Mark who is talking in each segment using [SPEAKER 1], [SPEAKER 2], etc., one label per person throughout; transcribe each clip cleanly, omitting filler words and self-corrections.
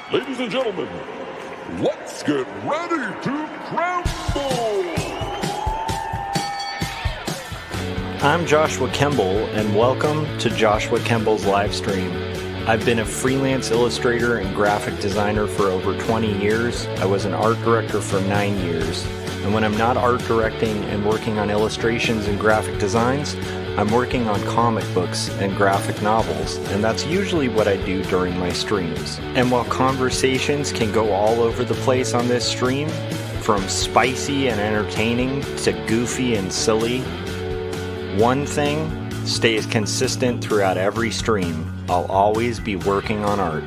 [SPEAKER 1] Ladies and gentlemen, let's get ready to crumble!
[SPEAKER 2] I'm Joshua Kemble, and welcome to Joshua Kemble's Livestream. I've been a freelance illustrator and graphic designer for over 20 years. I was an art director for 9 years. And when I'm not art directing and working on illustrations and graphic designs, I'm working on comic books and graphic novels, and that's usually what I do during my streams. And while conversations can go all over the place on this stream, from spicy and entertaining to goofy and silly, one thing stays consistent throughout every stream. I'll always be working on art.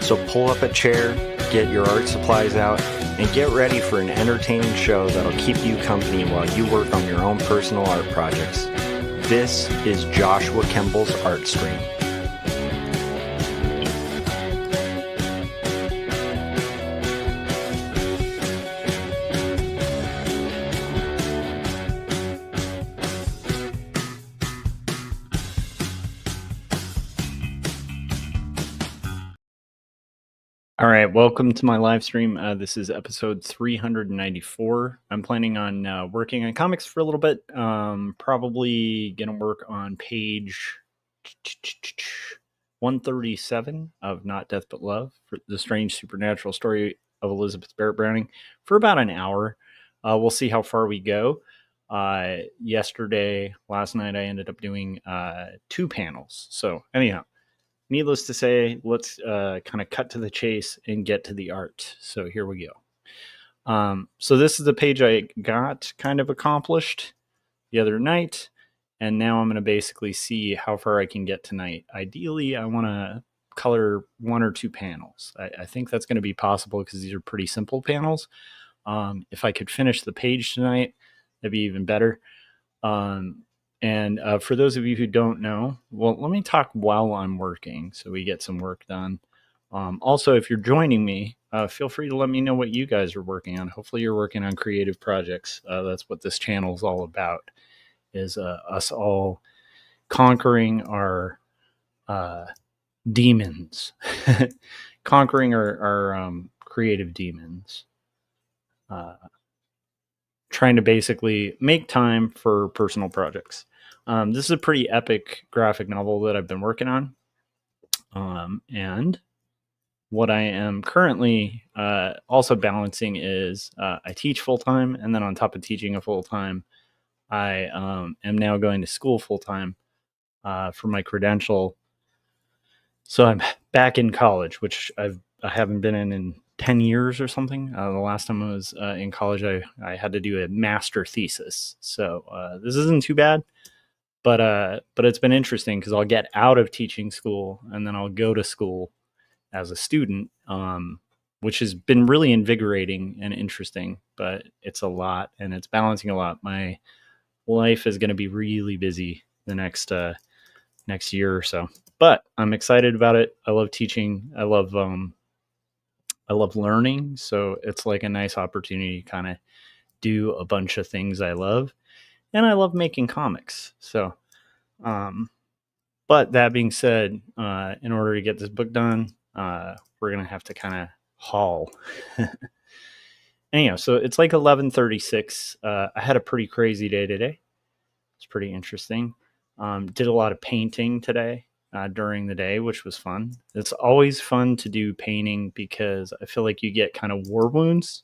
[SPEAKER 2] So pull up a chair, get your art supplies out, and get ready for an entertaining show that'll keep you company while you work on your own personal art projects. This is Joshua Kemble's Art Stream. All right, welcome to my live stream. This is episode 394. I'm planning on working on comics for a little bit. Probably going to work on page 137 of Not Death But Love, for the strange supernatural story of Elizabeth Barrett Browning, for about an hour. We'll see how far we go. Last night, I ended up doing 2 panels. So anyhow, needless to say, let's kind of cut to the chase and get to the art. So here we go. So this is the page I got kind of accomplished the other night, and now I'm going to basically see how far I can get tonight. Ideally, I want to color 1 or 2 panels. I think that's going to be possible because these are pretty simple panels. If I could finish the page tonight, that'd be even better. And for those of you who don't know, well, let me talk while I'm working so we get some work done. Also, if you're joining me, feel free to let me know what you guys are working on. Hopefully you're working on creative projects. That's what this channel is all about, is us all conquering our demons, conquering our creative demons. Trying to basically make time for personal projects. This is a pretty epic graphic novel that I've been working on. And what I am currently also balancing is I teach full-time, and then on top of teaching a full-time, I am now going to school full-time for my credential. So I'm back in college, which I haven't been in 10 years or something. The last time I was in college, I had to do a master thesis. So this isn't too bad, but it's been interesting because I'll get out of teaching school and then I'll go to school as a student, which has been really invigorating and interesting, but it's a lot and it's balancing a lot. My life is going to be really busy the next year or so, but I'm excited about it. I love teaching. I love learning, so it's like a nice opportunity to kind of do a bunch of things I love, and I love making comics. So, but that being said, in order to get this book done, we're gonna have to kind of haul. Anyhow, so it's like 11:36. I had a pretty crazy day today. It's pretty interesting. Did a lot of painting today. During the day, which was fun. It's always fun to do painting because I feel like you get kind of war wounds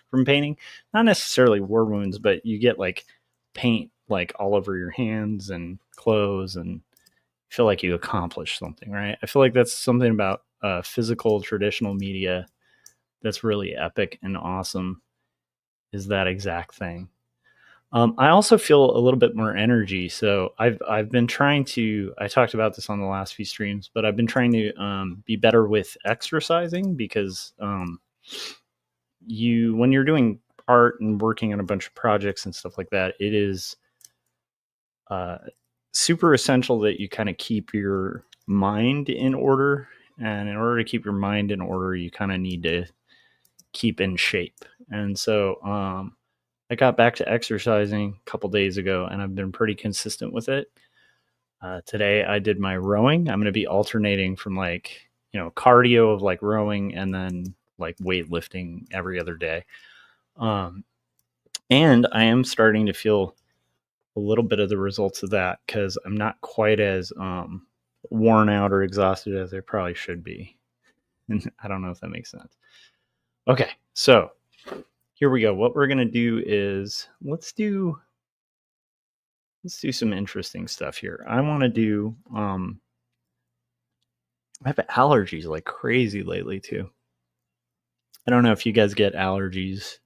[SPEAKER 2] from painting. Not necessarily war wounds, but you get like paint like all over your hands and clothes and feel like you accomplished something, right? I feel like that's something about physical traditional media that's really epic and awesome, is that exact thing. I also feel a little bit more energy. So I've been trying to, I talked about this on the last few streams, but I've been trying to be better with exercising because when you're doing art and working on a bunch of projects and stuff like that, it is super essential that you kind of keep your mind in order. And in order to keep your mind in order, you kind of need to keep in shape. And so I got back to exercising a couple days ago, and I've been pretty consistent with it. Today I did my rowing. I'm going to be alternating from like cardio of like rowing and then like weightlifting every other day. And I am starting to feel a little bit of the results of that because I'm not quite as worn out or exhausted as I probably should be. And I don't know if that makes sense. Okay, so here we go. What we're gonna do is let's do some interesting stuff here. I want to do I have allergies like crazy lately too. I don't know if you guys get allergies.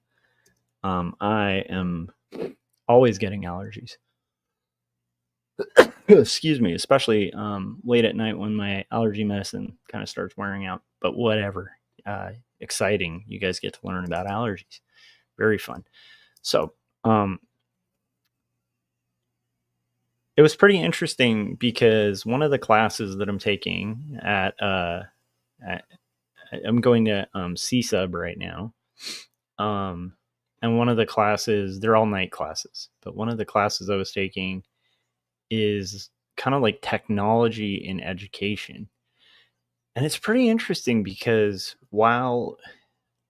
[SPEAKER 2] I am always getting allergies. Excuse me, especially late at night when my allergy medicine kind of starts wearing out. But whatever. Exciting. You guys get to learn about allergies. Very fun. So, it was pretty interesting because one of the classes that I'm taking I'm going to C-Sub right now. And one of the classes, they're all night classes, but one of the classes I was taking is kind of like technology in education. And it's pretty interesting because while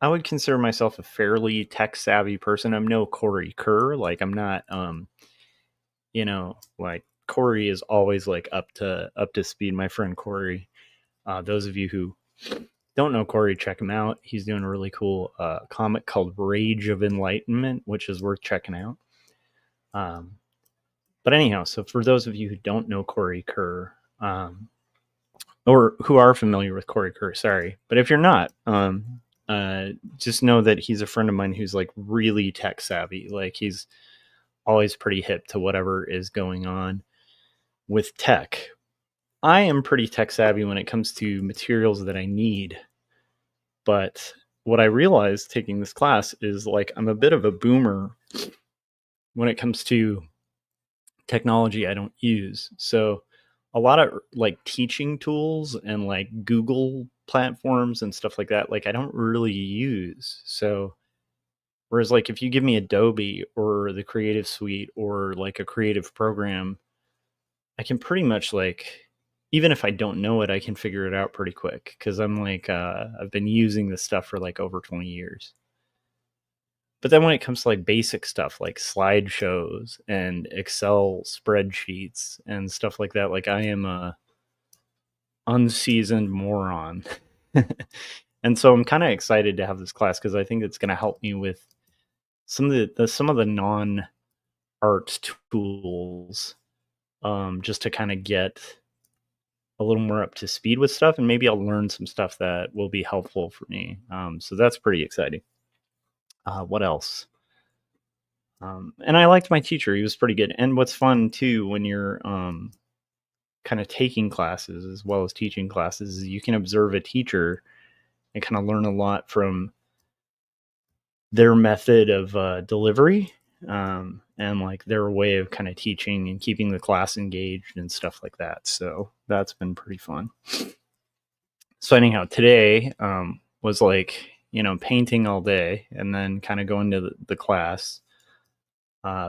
[SPEAKER 2] I would consider myself a fairly tech savvy person, I'm no Corey Kerr. Like I'm not, like Corey is always like up to speed. My friend Corey, those of you who don't know Corey, check him out. He's doing a really cool comic called Rage of Enlightenment, which is worth checking out. But anyhow, so for those of you who don't know Corey Kerr, or who are familiar with Corey Kerr, sorry, but if you're not, just know that he's a friend of mine who's like really tech savvy. Like he's always pretty hip to whatever is going on with tech. I am pretty tech savvy when it comes to materials that I need. But what I realized taking this class is like I'm a bit of a boomer when it comes to technology I don't use. So a lot of like teaching tools and like Google platforms and stuff like that, like I don't really use. So whereas like if you give me Adobe or the Creative Suite or like a creative program, I can pretty much like, even if I don't know it, I can figure it out pretty quick because I'm like, I've been using this stuff for like over 20 years. But then when it comes to like basic stuff like slideshows and Excel spreadsheets and stuff like that, like I am a unseasoned moron. And so I'm kind of excited to have this class because I think it's going to help me with some of the non-art tools, just to kind of get a little more up to speed with stuff, and maybe I'll learn some stuff that will be helpful for me. So that's pretty exciting. What else? And I liked my teacher. He was pretty good. And what's fun too, when you're kind of taking classes as well as teaching classes, is you can observe a teacher and kind of learn a lot from their method of delivery, and like their way of kind of teaching and keeping the class engaged and stuff like that. So that's been pretty fun. So anyhow, today was like, painting all day and then kind of going to the class,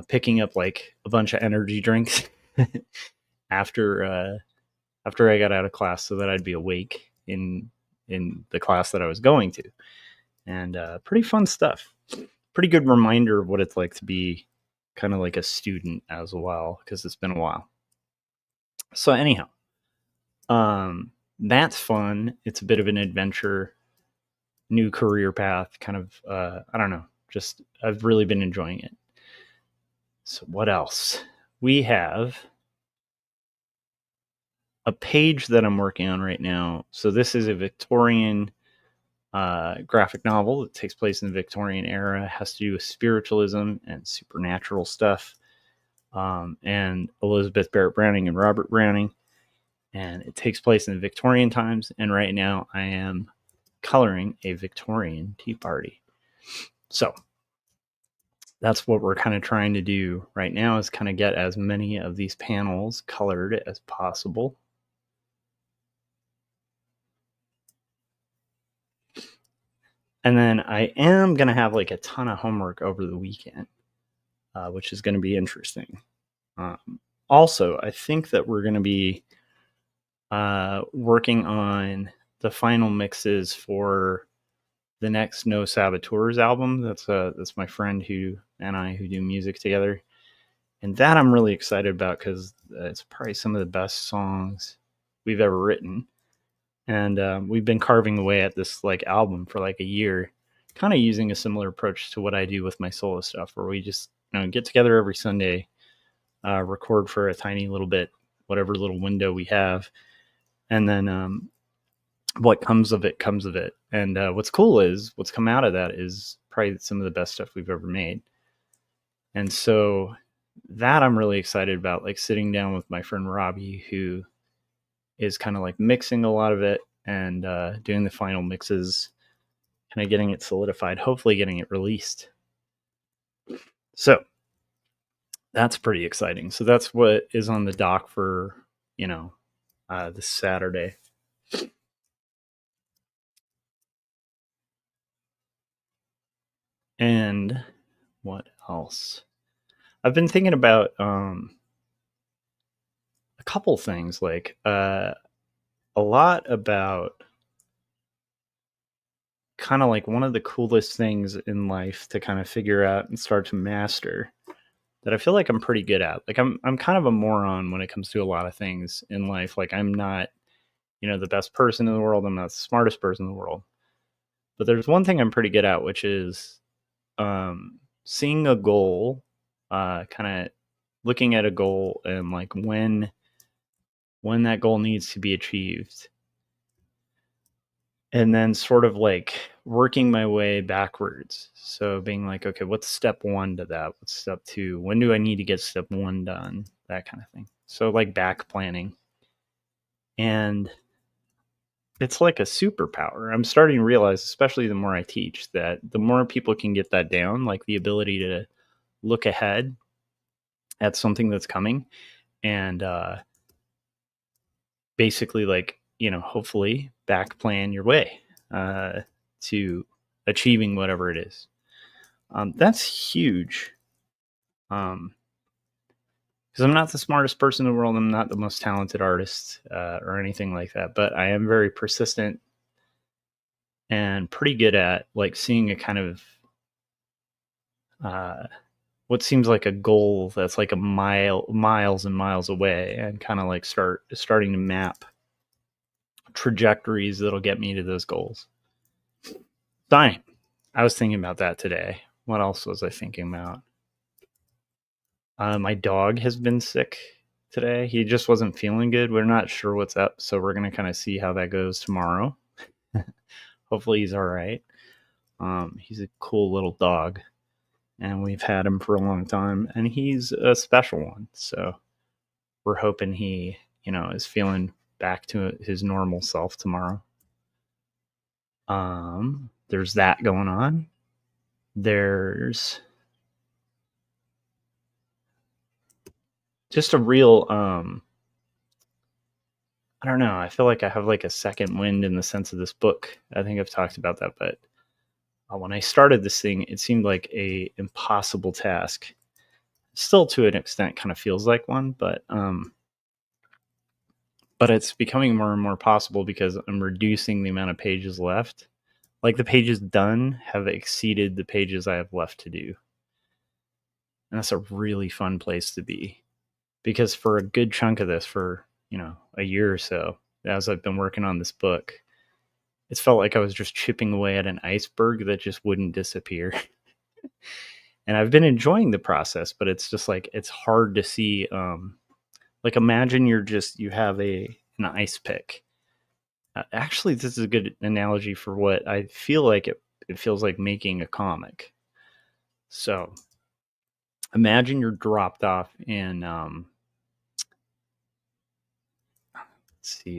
[SPEAKER 2] picking up like a bunch of energy drinks after I got out of class so that I'd be awake in the class that I was going to. And pretty fun stuff. Pretty good reminder of what it's like to be kind of like a student as well, because it's been a while. So anyhow, that's fun. It's a bit of an adventure, new career path, kind of, I don't know, just I've really been enjoying it. So what else? We have a page that I'm working on right now. So this is a Victorian graphic novel that takes place in the Victorian era. It has to do with spiritualism and supernatural stuff, and Elizabeth Barrett Browning and Robert Browning. And it takes place in the Victorian times. And right now I am coloring a Victorian tea party. So that's what we're kind of trying to do right now, is kind of get as many of these panels colored as possible. And then I am going to have like a ton of homework over the weekend, which is going to be interesting. Also, I think that we're going to be working on the final mixes for the next No Saboteurs album. That's my friend who do music together, and that I'm really excited about because it's probably some of the best songs we've ever written. And we've been carving away at this like album for like a year, kind of using a similar approach to what I do with my solo stuff, where we just get together every Sunday, record for a tiny little bit, whatever little window we have, and then what comes of it comes of it. And what's cool is what's come out of that is probably some of the best stuff we've ever made. And so that I'm really excited about, like sitting down with my friend Robbie, who is kind of like mixing a lot of it and doing the final mixes, kind of getting it solidified, hopefully getting it released. So that's pretty exciting. So that's what is on the dock for, this Saturday. And what else? I've been thinking about a couple things, like a lot about kind of like one of the coolest things in life to kind of figure out and start to master that I feel like I'm pretty good at. Like I'm kind of a moron when it comes to a lot of things in life. Like I'm not, the best person in the world. I'm not the smartest person in the world. But there's one thing I'm pretty good at, which is seeing a goal, kind of looking at a goal and like when that goal needs to be achieved. And then sort of like working my way backwards. So being like, okay, what's step one to that? What's step two? When do I need to get step one done? That kind of thing. So like back planning. And it's like a superpower. I'm starting to realize, especially the more I teach, that the more people can get that down, like the ability to look ahead at something that's coming and basically like, hopefully back plan your way to achieving whatever it is. That's huge. Because I'm not the smartest person in the world. I'm not the most talented artist or anything like that, but I am very persistent and pretty good at like seeing a kind of what seems like a goal that's like miles and miles away, and kind of like starting to map trajectories that'll get me to those goals. Fine. I was thinking about that today. What else was I thinking about? My dog has been sick today. He just wasn't feeling good. We're not sure what's up, so we're going to kind of see how that goes tomorrow. Hopefully he's all right. He's a cool little dog, and we've had him for a long time, and he's a special one. So we're hoping he, is feeling back to his normal self tomorrow. There's that going on. There's just a real I don't know, I feel like I have like a second wind in the sense of this book. I think I've talked about that, but when I started this thing, it seemed like a impossible task. Still to an extent kind of feels like one, but it's becoming more and more possible because I'm reducing the amount of pages left. Like the pages done have exceeded the pages I have left to do. And that's a really fun place to be, because for a good chunk of this, for, a year or so, as I've been working on this book, it's felt like I was just chipping away at an iceberg that just wouldn't disappear. And I've been enjoying the process, but it's just like, it's hard to see. Like imagine you have an ice pick. Actually, this is a good analogy for what I feel like it feels like making a comic. So imagine you're dropped off in,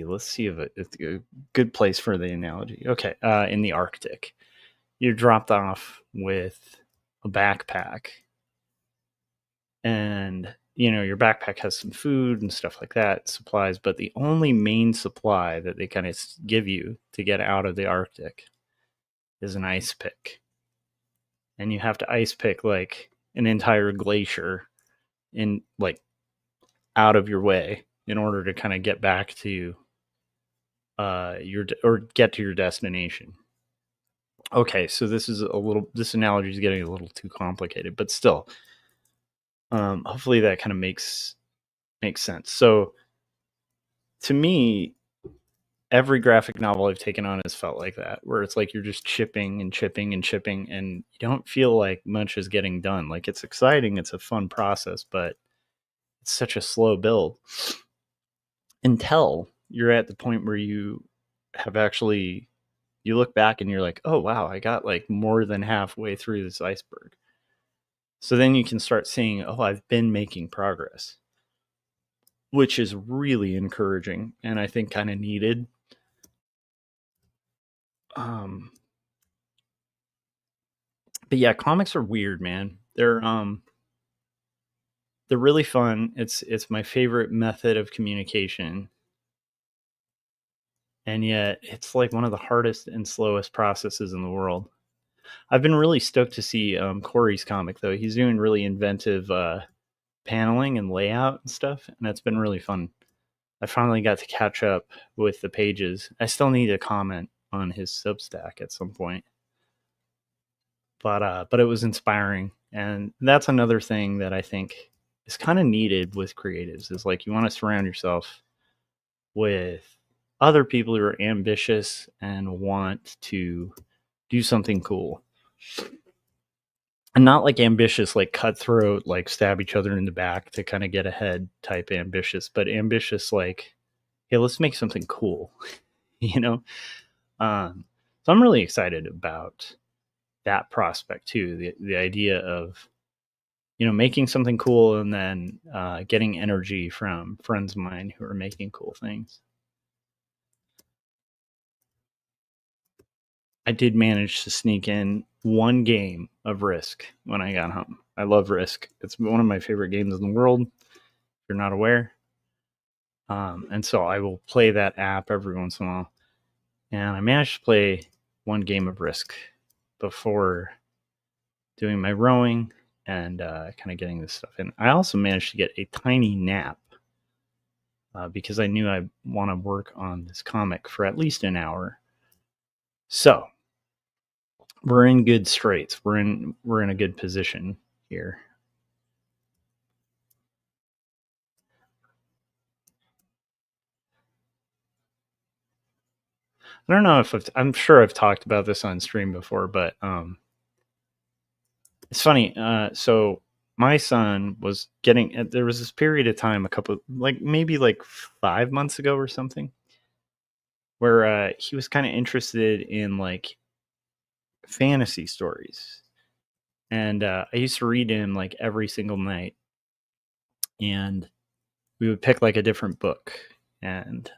[SPEAKER 2] let's see if it's a good place for the analogy. Okay. In the Arctic, you're dropped off with a backpack, and your backpack has some food and stuff like that, supplies, but the only main supply that they kind of give you to get out of the Arctic is an ice pick. And you have to ice pick like an entire glacier in like out of your way in order to kind of get back to or get to your destination. Okay, so this analogy is getting a little too complicated, but still, hopefully that kind of makes sense. So to me, every graphic novel I've taken on has felt like that, where it's like you're just chipping and chipping and chipping, and you don't feel like much is getting done. Like, it's exciting, it's a fun process, but it's such a slow build until you're at the point where you have actually, you look back and you're like, oh wow, I got like more than halfway through this iceberg. So then you can start seeing, oh, I've been making progress, which is really encouraging and I think kind of needed. But yeah, comics are weird, man. They're really fun. It's my favorite method of communication. And yet it's like one of the hardest and slowest processes in the world. I've been really stoked to see Corey's comic though. He's doing really inventive paneling and layout and stuff, and it's been really fun. I finally got to catch up with the pages. I still need to comment on his Substack at some point. But it was inspiring, and that's another thing that I think is kind of needed with creatives, is like you want to surround yourself with other people who are ambitious and want to do something cool. And not like ambitious, like cutthroat, like stab each other in the back to kind of get ahead type ambitious, but ambitious like, hey, let's make something cool, you know? So I'm really excited about that prospect too. The idea of, making something cool and then getting energy from friends of mine who are making cool things. I did manage to sneak in one game of Risk when I got home. I love Risk. It's one of my favorite games in the world, if you're not aware. And so I will play that app every once in a while. And I managed to play one game of Risk before doing my rowing and kind of getting this stuff in. I also managed to get a tiny nap because I knew I want to work on this comic for at least an hour. So we're in good straits. We're in a good position here. I don't know if I'm sure I've talked about this on stream before, but it's funny. So my son was getting, there was this period of time, maybe 5 months ago or something, where he was kind of interested in like fantasy stories. And I used to read him like every single night. And we would pick like a different book. And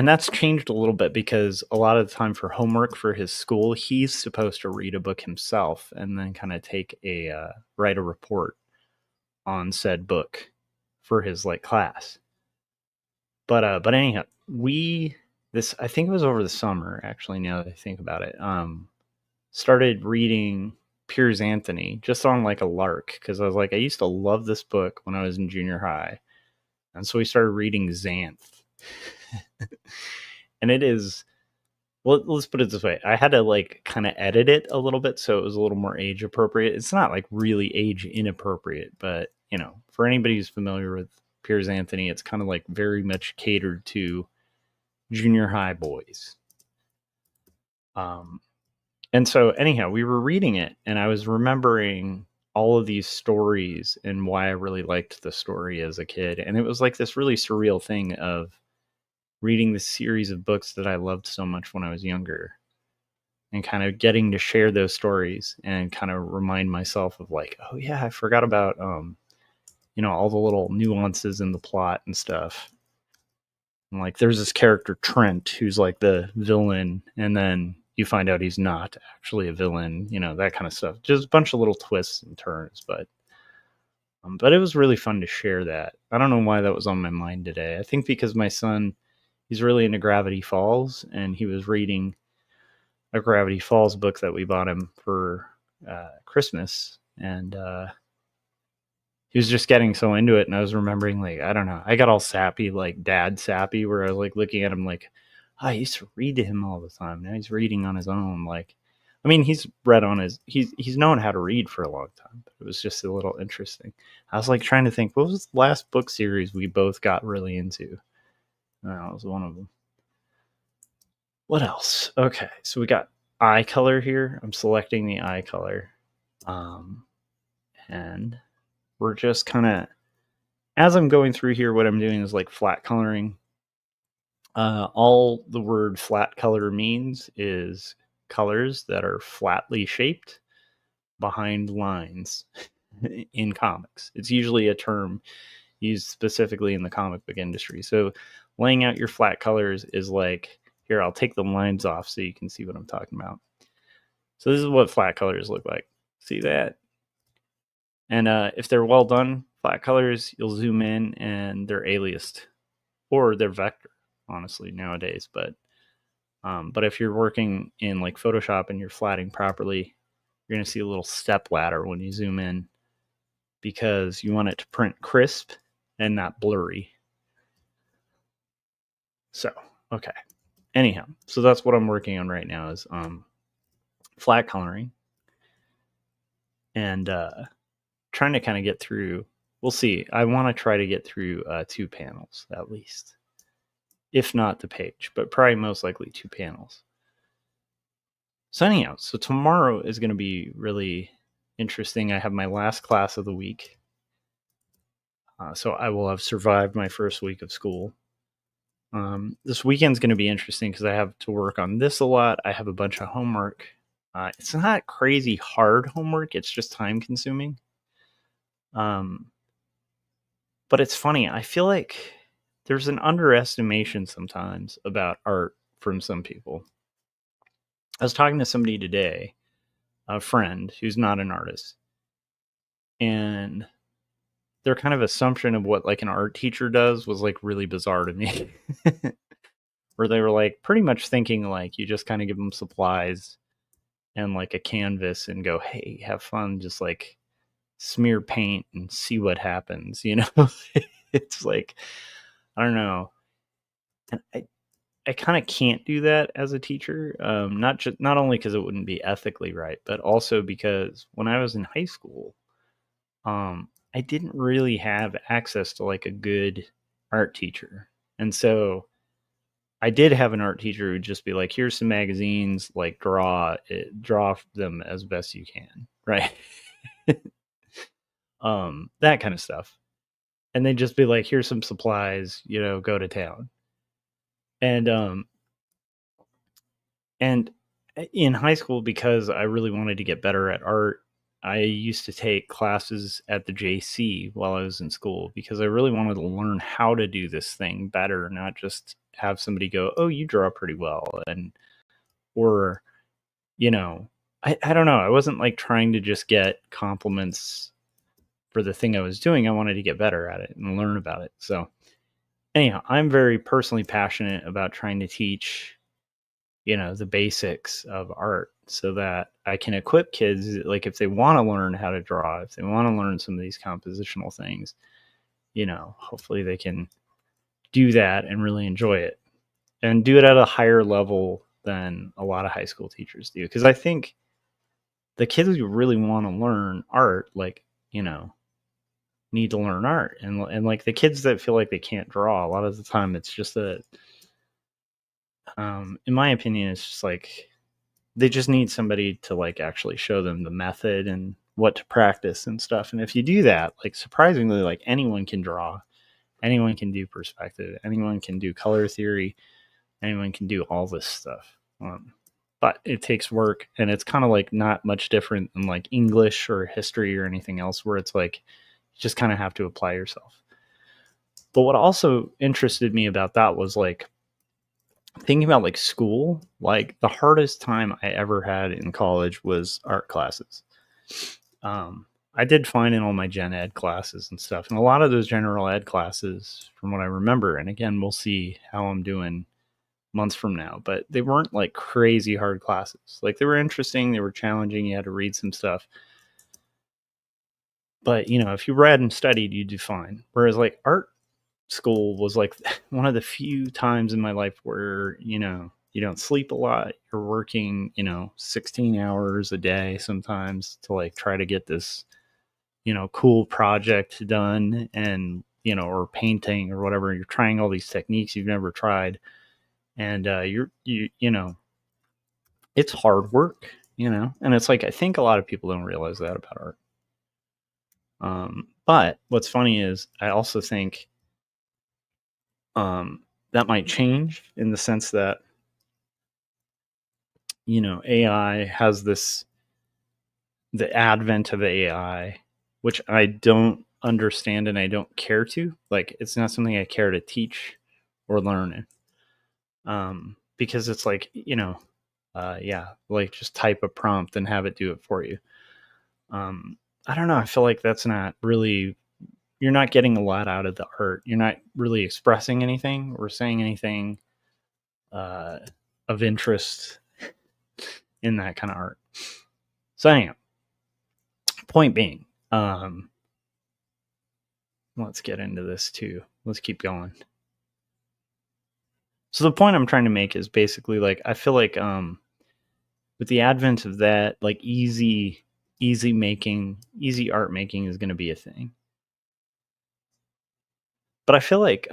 [SPEAKER 2] that's changed a little bit because a lot of the time for homework for his school, he's supposed to read a book himself and then kind of write a report on said book for his like class. But anyhow, I think it was over the summer actually. Now that I think about it, started reading Piers Anthony just on like a lark because I was like, I used to love this book when I was in junior high, and so we started reading Xanth. And it is, well, let's put it this way. I had to like kind of edit it a little bit so it was a little more age appropriate. It's not like really age inappropriate, but for anybody who's familiar with Piers Anthony, it's kind of like very much catered to junior high boys. And so anyhow, we were reading it and I was remembering all of these stories and why I really liked the story as a kid. And it was like this really surreal thing of reading the series of books that I loved so much when I was younger and kind of getting to share those stories and kind of remind myself of like, oh yeah, I forgot about, all the little nuances in the plot and stuff. And like, there's this character Trent, who's like the villain. And then you find out he's not actually a villain, that kind of stuff. Just a bunch of little twists and turns, but it was really fun to share that. I don't know why that was on my mind today. I think because my son, he's really into Gravity Falls, and he was reading a Gravity Falls book that we bought him for Christmas, and he was just getting so into it, and I was remembering, like, I don't know, I got all sappy, like dad sappy, where I was like looking at him like, I used to read to him all the time. Now he's reading on his own. Like, I mean, he's read on his, he's known how to read for a long time, but it was just a little interesting. I was like trying to think, what was the last book series we both got really into? That was one of them. What else? Okay, so we got eye color here. I'm selecting the eye color. And we're just kind of, as I'm going through here, what I'm doing is like flat coloring. All the word flat color means is colors that are flatly shaped behind lines in comics. It's usually a term used specifically in the comic book industry. So laying out your flat colors is like, here, I'll take the lines off so you can see what I'm talking about. So this is what flat colors look like. See that? And if they're well done, flat colors, you'll zoom in and they're aliased, or they're vector, honestly, nowadays. But if you're working in like Photoshop and you're flatting properly, you're going to see a little step ladder when you zoom in, because you want it to print crisp and not blurry. So, okay. Anyhow, so that's what I'm working on right now is flat coloring. And trying to kind of get through, we'll see. I want to try to get through 2 panels at least, if not the page, but probably most likely 2 panels. So anyhow, so tomorrow is going to be really interesting. I have my last class of the week. So I will have survived my first week of school. This weekend's going to be interesting because I have to work on this a lot. I have a bunch of homework. It's not crazy hard homework. It's just time consuming. But it's funny. I feel like there's an underestimation sometimes about art from some people. I was talking to somebody today, a friend who's not an artist, and their kind of assumption of what like an art teacher does was like really bizarre to me. Where they were like pretty much thinking like you just kind of give them supplies and like a canvas and go, hey, have fun, just like smear paint and see what happens, you know? It's like, I don't know. And I kind of can't do that as a teacher. Not only because it wouldn't be ethically right, but also because when I was in high school, I didn't really have access to like a good art teacher. And so I did have an art teacher who would just be like, here's some magazines, like draw them as best you can. Right. That kind of stuff. And they'd just be like, here's some supplies, you know, go to town. And in high school, because I really wanted to get better at art, I used to take classes at the JC while I was in school because I really wanted to learn how to do this thing better, not just have somebody go, oh, you draw pretty well. Or, you know, I don't know. I wasn't like trying to just get compliments for the thing I was doing. I wanted to get better at it and learn about it. So anyhow, I'm very personally passionate about trying to teach, you know, the basics of art so that I can equip kids, like if they want to learn how to draw, if they want to learn some of these compositional things, you know, hopefully they can do that and really enjoy it and do it at a higher level than a lot of high school teachers do. Because I think the kids who really want to learn art, like, you know, need to learn art. And like the kids that feel like they can't draw, a lot of the time it's just that, in my opinion, it's just like, they just need somebody to like actually show them the method and what to practice and stuff. And if you do that, like surprisingly, like anyone can draw, anyone can do perspective, anyone can do color theory, anyone can do all this stuff. But it takes work, and it's kind of like not much different than like English or history or anything else, where it's like you just kind of have to apply yourself. But what also interested me about that was like thinking about like school. Like the hardest time I ever had in college was art classes. I did fine in all my gen ed classes and stuff, and a lot of those general ed classes, from what I remember, and again, we'll see how I'm doing months from now, but they weren't like crazy hard classes. Like they were interesting, they were challenging, you had to read some stuff. But, if you read and studied, you'd do fine. Whereas like art school was like one of the few times in my life where, you don't sleep a lot. You're working, 16 hours a day sometimes to like try to get this, cool project done, and, or painting or whatever. You're trying all these techniques you've never tried. And it's hard work, and it's like, I think a lot of people don't realize that about art. But what's funny is I also think that might change in the sense that, AI has the advent of AI, which I don't understand and I don't care to. Like, it's not something I care to teach or learn. Because it's like, yeah, like just type a prompt and have it do it for you. I don't know. I feel like that's not really, you're not getting a lot out of the art. You're not really expressing anything or saying anything of interest in that kind of art. So anyhow, point being, let's get into this too. Let's keep going. So the point I'm trying to make is basically like, I feel like with the advent of that, like easy art making is going to be a thing. But I feel like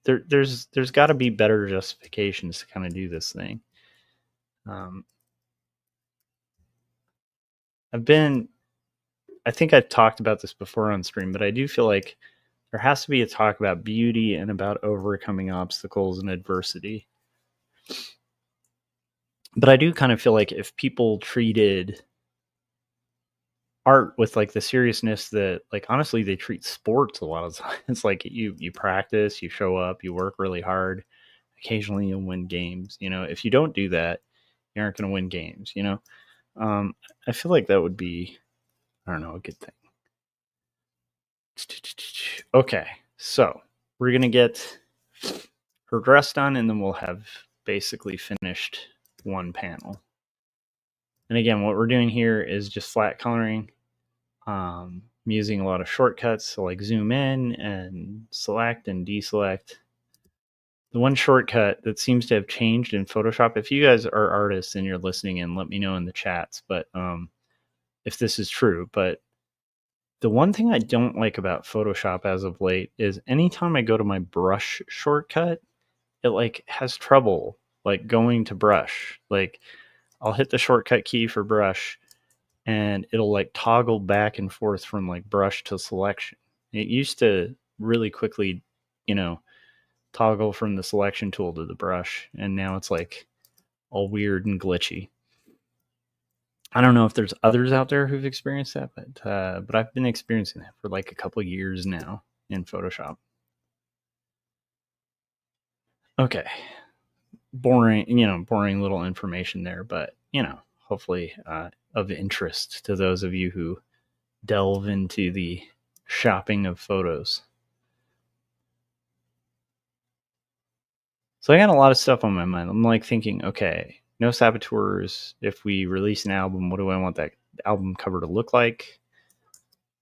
[SPEAKER 2] there's got to be better justifications to kind of do this thing. I think I've talked about this before on stream, but I do feel like there has to be a talk about beauty and about overcoming obstacles and adversity. But I do kind of feel like if people treated art with like the seriousness that, like, honestly, they treat sports a lot of times. It's like you practice, you show up, you work really hard. Occasionally you'll win games. If you don't do that, you aren't going to win games. I feel like that would be, I don't know, a good thing. Okay, so we're going to get her dress done, and then we'll have basically finished one panel. And again, what we're doing here is just flat coloring. I'm using a lot of shortcuts, so like zoom in and select and deselect. The one shortcut that seems to have changed in Photoshop, if you guys are artists and you're listening in, let me know in the chats, but if this is true. But the one thing I don't like about Photoshop as of late is anytime I go to my brush shortcut, it like has trouble like going to brush. Like, I'll hit the shortcut key for brush and it'll like toggle back and forth from like brush to selection. It used to really quickly, toggle from the selection tool to the brush, and now it's like all weird and glitchy. I don't know if there's others out there who've experienced that, but I've been experiencing that for like a couple years now in Photoshop. Okay. Boring little information there, but hopefully of interest to those of you who delve into the shopping of photos. So I got a lot of stuff on my mind. I'm like thinking, okay, No Saboteurs, if we release an album, what do I want that album cover to look like?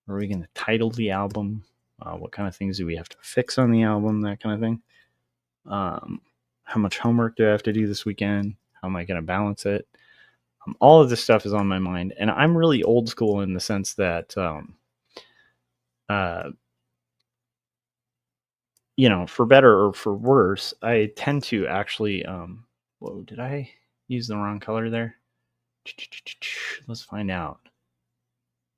[SPEAKER 2] Are we going to title the album? What kind of things do we have to fix on the album? That kind of thing. How much homework do I have to do this weekend? How am I going to balance it? All of this stuff is on my mind. And I'm really old school in the sense that, for better or for worse, I tend to actually, whoa, did I use the wrong color there? Let's find out.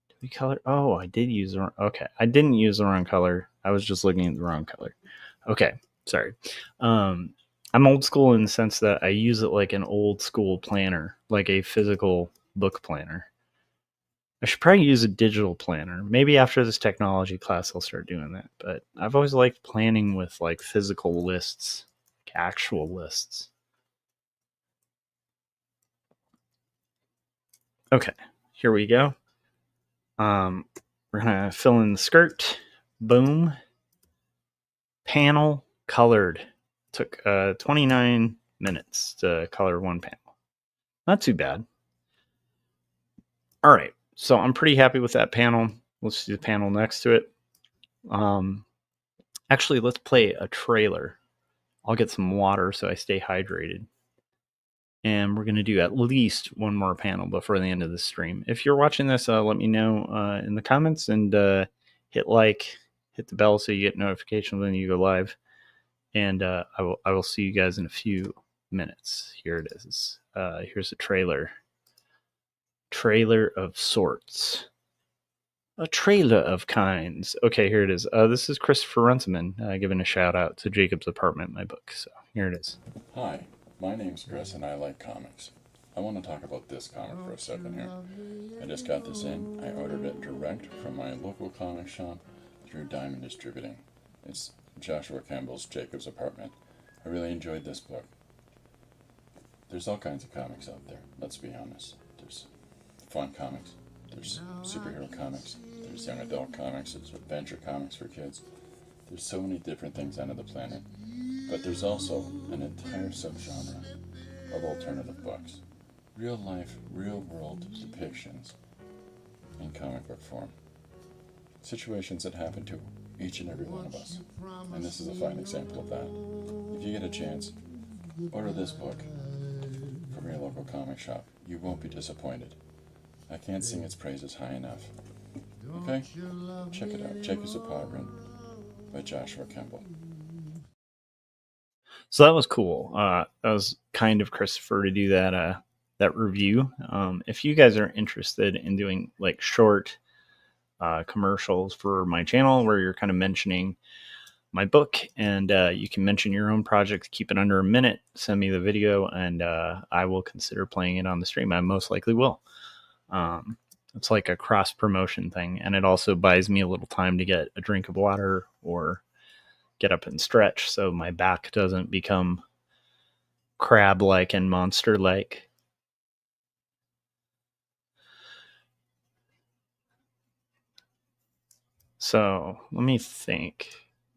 [SPEAKER 2] Did we color? Oh, I did use the wrong, okay. I didn't use the wrong color. I was just looking at the wrong color. Okay, sorry. I'm old school in the sense that I use it like an old school planner, like a physical book planner. I should probably use a digital planner. Maybe after this technology class, I'll start doing that. But I've always liked planning with like physical lists, like actual lists. Okay, here we go. We're gonna fill in the skirt. Boom. Panel colored. Took 29 minutes to color one panel. Not too bad. All right, So I'm pretty happy with that panel. Let's see the panel next to it. Actually, let's play a trailer. I'll get some water so I stay hydrated. And we're going to do at least one more panel before the end of the stream. If you're watching this, let me know in the comments, and hit like, hit the bell so you get notifications when you go live. And I will see you guys in a few minutes. Here it is. Here's a trailer. Trailer of sorts. A trailer of kinds. Okay, here it is. This is Christopher Runciman giving a shout out to Jacob's Apartment, my book. So here it is.
[SPEAKER 3] Hi, my name's Chris and I like comics. I want to talk about this comic for a second here. I just got this in. I ordered it direct from my local comic shop through Diamond Distributing. It's Joshua Kemble's Jacob's Apartment. I really enjoyed this book. There's all kinds of comics out there, let's be honest. There's fun comics, there's superhero comics, there's young adult comics, there's adventure comics for kids. There's so many different things under the planet. But there's also an entire subgenre of alternative books. Real life, real world depictions in comic book form. Situations that happen to each and every one of us. And this is a fine example of that. If you get a chance, order this book from your local comic shop. You won't be disappointed. I can't sing its praises high enough. Okay? Check it out. Jacob's Apartment by Joshua Kemble.
[SPEAKER 2] So that was cool. That was kind of Christopher to do that review. If you guys are interested in doing like short commercials for my channel where you're kind of mentioning my book, and you can mention your own project, keep it under a minute, send me the video, and I will consider playing it on the stream. I most likely will. It's like a cross promotion thing, and it also buys me a little time to get a drink of water or get up and stretch so my back doesn't become crab-like and monster-like. So let me think.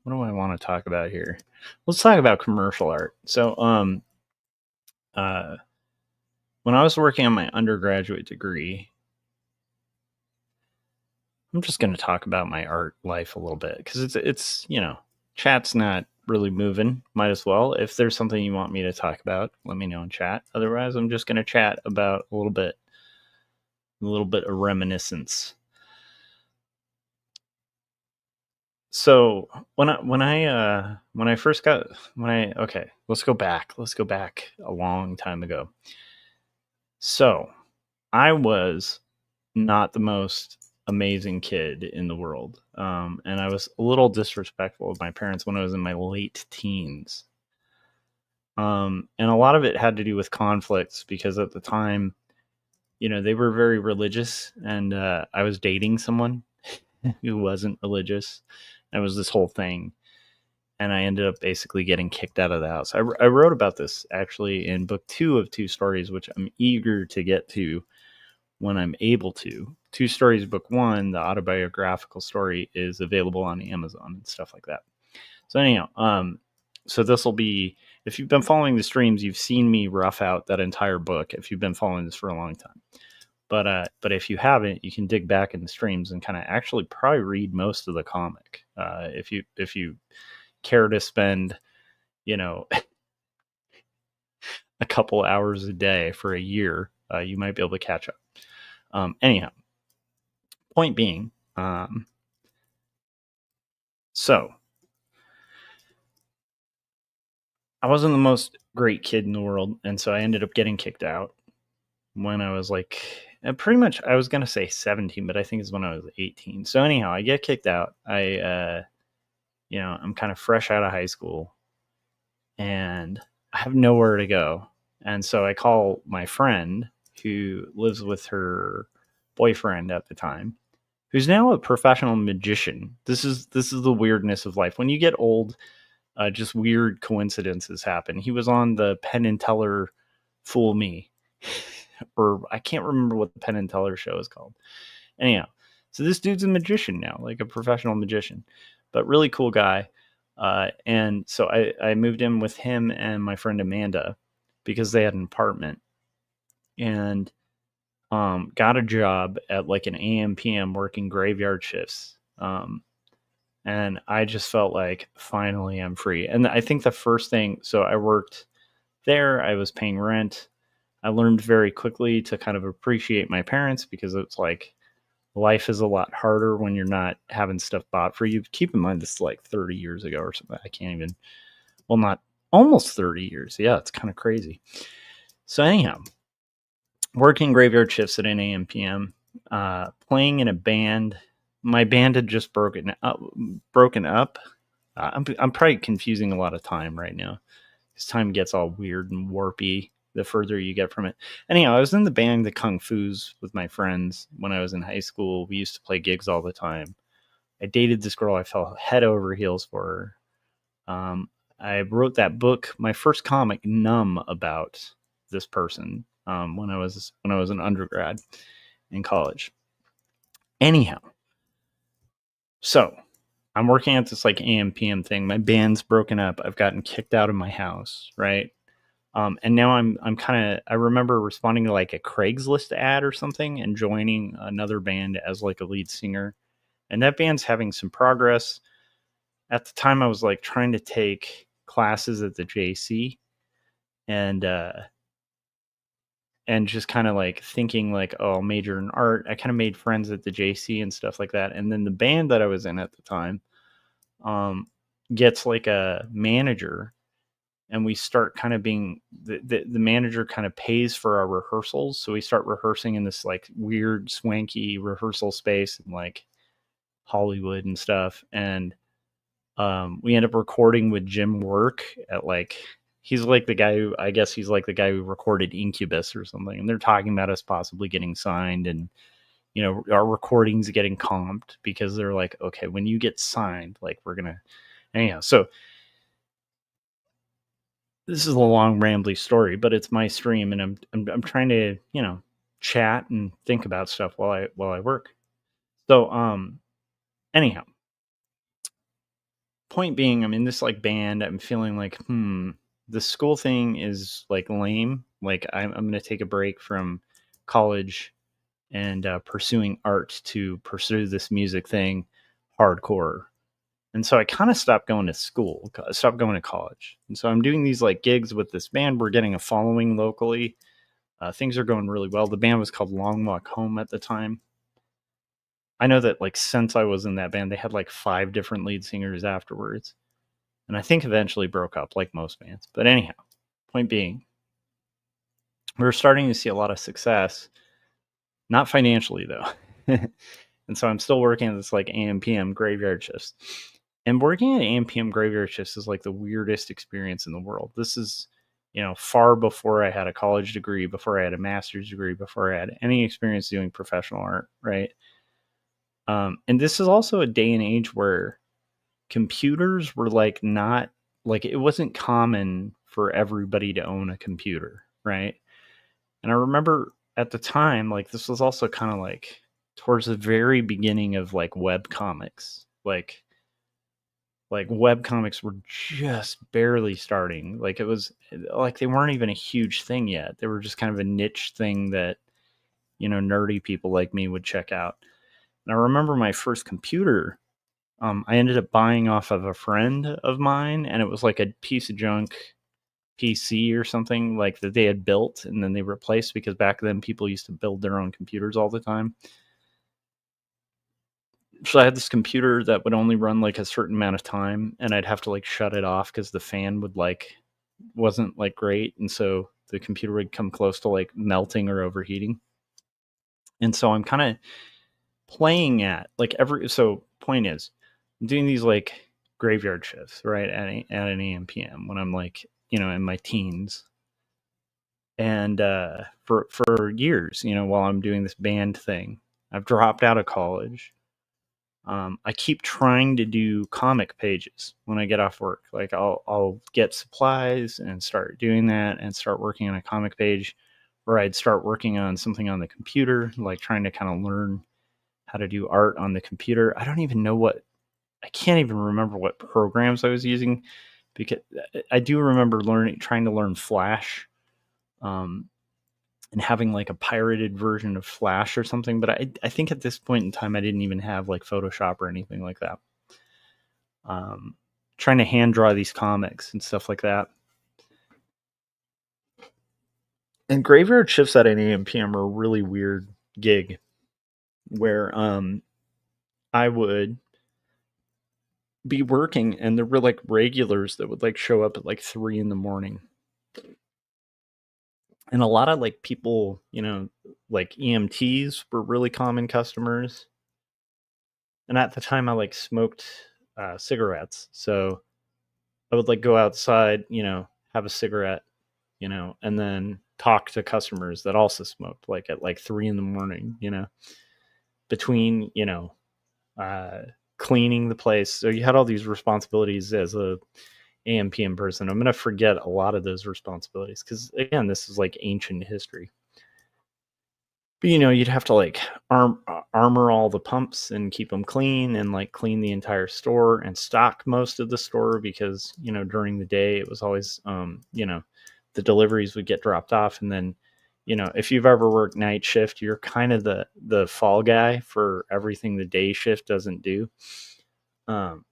[SPEAKER 2] What do I want to talk about here? Let's talk about commercial art. So when I was working on my undergraduate degree, I'm just going to talk about my art life a little bit because it's chat's not really moving. Might as well. If there's something you want me to talk about, let me know in chat. Otherwise, I'm just going to chat about a little bit of reminiscence. So let's go back a long time ago. So I was not the most amazing kid in the world. And I was a little disrespectful of my parents when I was in my late teens. And a lot of it had to do with conflicts because at the time, they were very religious, and I was dating someone who wasn't religious. It was this whole thing. And I ended up basically getting kicked out of the house. I wrote about this actually in book 2 of 2 stories, which I'm eager to get to when I'm able to. 2 stories, book 1, the autobiographical story, is available on Amazon and stuff like that. So anyhow, so this will be, if you've been following the streams, you've seen me rough out that entire book if you've been following this for a long time. But if you haven't, you can dig back in the streams and kind of actually probably read most of the comic. If you care to spend, a couple hours a day for a year, you might be able to catch up. Anyhow, point being, so I wasn't the most great kid in the world, and so I ended up getting kicked out when I was like, pretty much, I was going to say 17, but I think it's when I was 18. So anyhow, I get kicked out. I'm kind of fresh out of high school and I have nowhere to go. And so I call my friend who lives with her boyfriend at the time, who's now a professional magician. This is the weirdness of life. When you get old, just weird coincidences happen. He was on the Penn and Teller Fool Me. Or I can't remember what the Penn and Teller show is called. Anyhow, so this dude's a magician now, like a professional magician, but really cool guy. And so I moved in with him and my friend Amanda because they had an apartment. And got a job at like an AM PM working graveyard shifts. And I just felt like finally I'm free. And I think the first thing, so I worked there, I was paying rent. I learned very quickly to kind of appreciate my parents because it's like life is a lot harder when you're not having stuff bought for you. Keep in mind, this is like 30 years ago or something. I can't even, well, not almost 30 years. Yeah, it's kind of crazy. So, anyhow, working graveyard shifts at an AM PM, playing in a band. My band had just broken up. I'm probably confusing a lot of time right now. Because time gets all weird and warpy the further you get from it. Anyhow, I was in the band, the Kung Fu's, with my friends when I was in high school. We used to play gigs all the time. I dated this girl. I fell head over heels for her. I wrote that book, my first comic, Numb, about this person when I was an undergrad in college. Anyhow, so I'm working at this like AM PM thing. My band's broken up. I've gotten kicked out of my house, right? And now I'm kind of, I remember responding to like a Craigslist ad or something and joining another band as like a lead singer. And that band's having some progress. At the time I was like trying to take classes at the JC and just kind of like thinking like, oh, I'll major in art. I kind of made friends at the JC and stuff like that. And then the band that I was in at the time gets like a manager, and we start kind of being the manager kind of pays for our rehearsals. So we start rehearsing in this like weird swanky rehearsal space in like Hollywood and stuff. And we end up recording with Jim Work at like, he's like the guy who, I guess he's like the guy who recorded Incubus or something. And they're talking about us possibly getting signed, and, you know, our recordings getting comped because they're like, okay, when you get signed, like we're going to, anyhow. So this is a long rambly story, but it's my stream, and I'm trying to, you know, chat and think about stuff while I work. So anyhow, point being, I'm in this like band. I'm feeling like the school thing is like lame. Like I'm going to take a break from college and pursuing art to pursue this music thing hardcore. And so I kind of stopped going to school, stopped going to college. And so I'm doing these like gigs with this band. We're getting a following locally. Things are going really well. The band was called Long Walk Home at the time. I know that like since I was in that band, they had like 5 different lead singers afterwards. And I think eventually broke up like most bands. But anyhow, point being, we're starting to see a lot of success, not financially though. And so I'm still working at this like AM PM graveyard shifts. And working at AM PM graveyard shifts is like the weirdest experience in the world. This is, you know, far before I had a college degree, before I had a master's degree, before I had any experience doing professional art, right? And this is also a day and age where computers were like not, like it wasn't common for everybody to own a computer, right? And I remember at the time, like this was also kind of like towards the very beginning of like web comics. Like web comics were just barely starting. Like it was like they weren't even a huge thing yet. They were just kind of a niche thing that, you know, nerdy people like me would check out. And I remember my first computer, I ended up buying off of a friend of mine, and it was like a piece of junk PC or something like that they had built and then they replaced, because back then people used to build their own computers all the time. So I had this computer that would only run like a certain amount of time, and I'd have to like shut it off because the fan would like wasn't like great, and so the computer would come close to like melting or overheating. And so I'm kind of playing at like so point is, I'm doing these like graveyard shifts, right, at an AM PM when I'm like, you know, in my teens. And for years, you know, while I'm doing this band thing, I've dropped out of college. I keep trying to do comic pages when I get off work. Like I'll get supplies and start doing that and start working on a comic page, or I'd start working on something on the computer, like trying to kind of learn how to do art on the computer. I don't even know I can't even remember what programs I was using, because I do remember trying to learn Flash. and having like a pirated version of Flash or something. But I think at this point in time, I didn't even have like Photoshop or anything like that. Trying to hand draw these comics and stuff like that. And graveyard shifts at 8 a.m. PM are a really weird gig where I would be working and there were like regulars that would like show up at like 3 in the morning. And a lot of like people, you know, like EMTs were really common customers. And at the time I like smoked cigarettes. So I would like go outside, you know, have a cigarette, you know, and then talk to customers that also smoked like at like 3 in the morning, you know, between, you know, cleaning the place. So you had all these responsibilities as a AM PM person. I'm going to forget a lot of those responsibilities because again, this is like ancient history. But you know, you'd have to like armor all the pumps and keep them clean and like clean the entire store and stock most of the store because, you know, during the day it was always you know, the deliveries would get dropped off and then, you know, if you've ever worked night shift, you're kind of the fall guy for everything the day shift doesn't do. And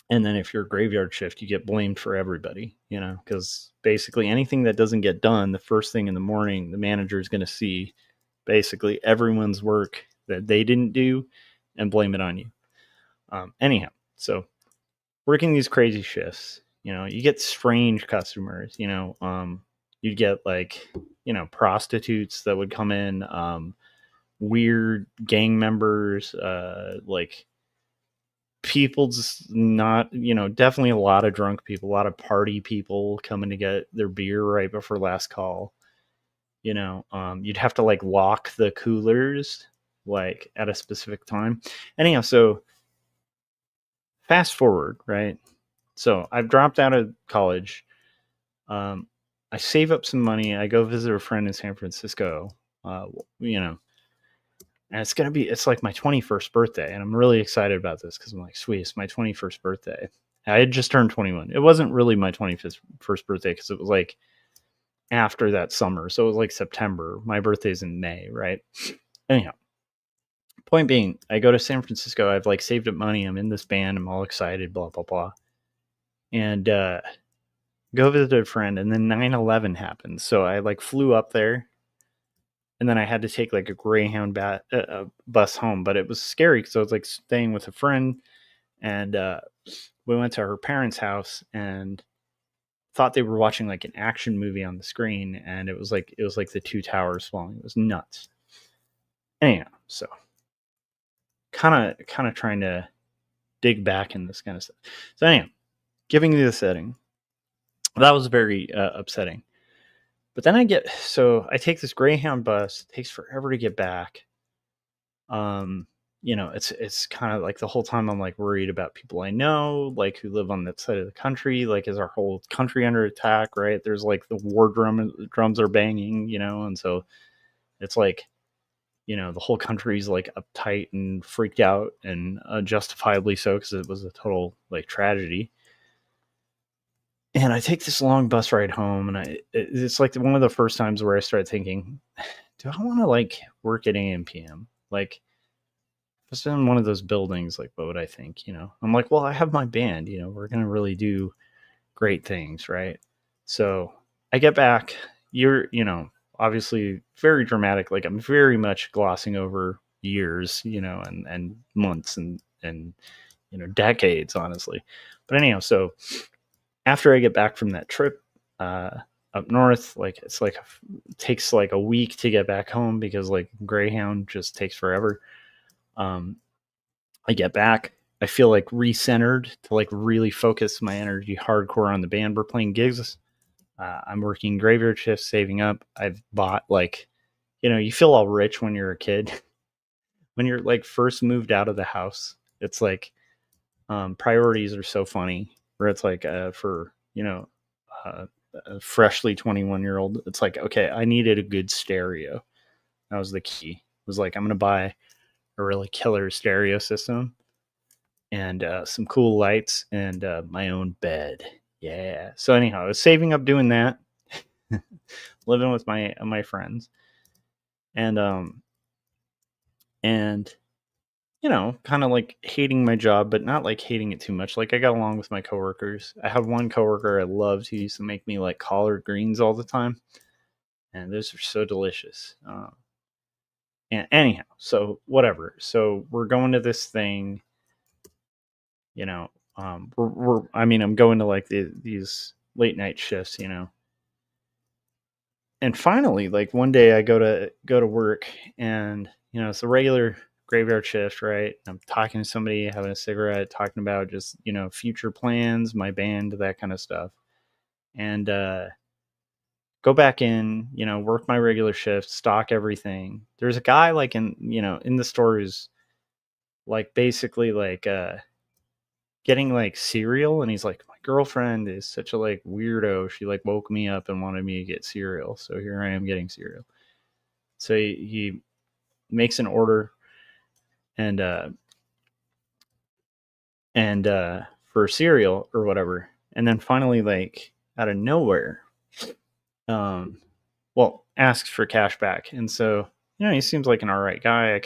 [SPEAKER 2] then if you're graveyard shift, you get blamed for everybody, you know, because basically anything that doesn't get done the first thing in the morning, the manager is going to see basically everyone's work that they didn't do and blame it on you. Anyhow, so working these crazy shifts, you know, you get strange customers, you know, you get like, you know, prostitutes that would come in, weird gang members, like people just not, you know, definitely a lot of drunk people, a lot of party people coming to get their beer right before last call. You know, you'd have to like lock the coolers like at a specific time. Anyhow, so fast forward, right? So I've dropped out of college. I save up some money. I go visit a friend in San Francisco. You know, and it's like my 21st birthday, and I'm really excited about this because I'm like, sweet, it's my 21st birthday. I had just turned 21. It wasn't really my 21st birthday because it was like after that summer, so it was like September. My birthday's in May, right? Anyhow, point being, I go to San Francisco. I've like saved up money. I'm in this band. I'm all excited. Blah blah blah. And go visit a friend, and then 9/11 happened. So I like flew up there, and then I had to take like a Greyhound bus home. But it was scary because I was like staying with a friend, and we went to her parents' house and thought they were watching like an action movie on the screen, and it was like the Two Towers falling. It was nuts. Anyhow, so kind of trying to dig back in this kind of stuff. So anyhow, giving you the setting, that was very upsetting. But then I take this Greyhound bus. It takes forever to get back. You know, it's kind of like the whole time I'm like worried about people I know, like who live on that side of the country. Like, is our whole country under attack? Right? There's like the war drums are banging, you know, and so it's like, you know, the whole country's like uptight and freaked out, and justifiably so because it was a total like tragedy. And I take this long bus ride home, and it's like one of the first times where I started thinking, do I want to like work at AM PM? Like, if I was in one of those buildings, like, what would I think? You know, I'm like, well, I have my band, you know, we're going to really do great things, right? So I get back, you know, obviously very dramatic. Like, I'm very much glossing over years, you know, and months and, you know, decades, honestly. But anyhow, so after I get back from that trip up north, like it takes like a week to get back home because like Greyhound just takes forever. I get back, I feel like recentered to like really focus my energy hardcore on the band. We're playing gigs. I'm working graveyard shifts, saving up. I've bought like, you know, you feel all rich when you're a kid. When you're like first moved out of the house, it's like priorities are so funny. Where it's like for, you know, a freshly 21-year-old, it's like, okay, I needed a good stereo. That was the key. It was like, I'm gonna buy a really killer stereo system and some cool lights and my own bed. Yeah. So anyhow, I was saving up doing that. living with my friends, and you know, kind of like hating my job, but not like hating it too much. Like I got along with my coworkers. I have one coworker I loved who used to make me like collard greens all the time, and those are so delicious. And anyhow, so whatever. So we're going to this thing, you know. I mean, I'm going to like these late night shifts, you know. And finally, like one day, I go to work, and you know, it's a regular graveyard shift, right? I'm talking to somebody, having a cigarette, talking about just you know future plans, my band, that kind of stuff, and go back in, you know, work my regular shift, stock everything. There's a guy like in you know in the store who's like basically like getting like cereal, and he's like, my girlfriend is such a like weirdo, she like woke me up and wanted me to get cereal, so here I am getting cereal. So he makes an order, and for cereal or whatever, and then finally like out of nowhere um well asks for cash back. And so you know he seems like an all right guy.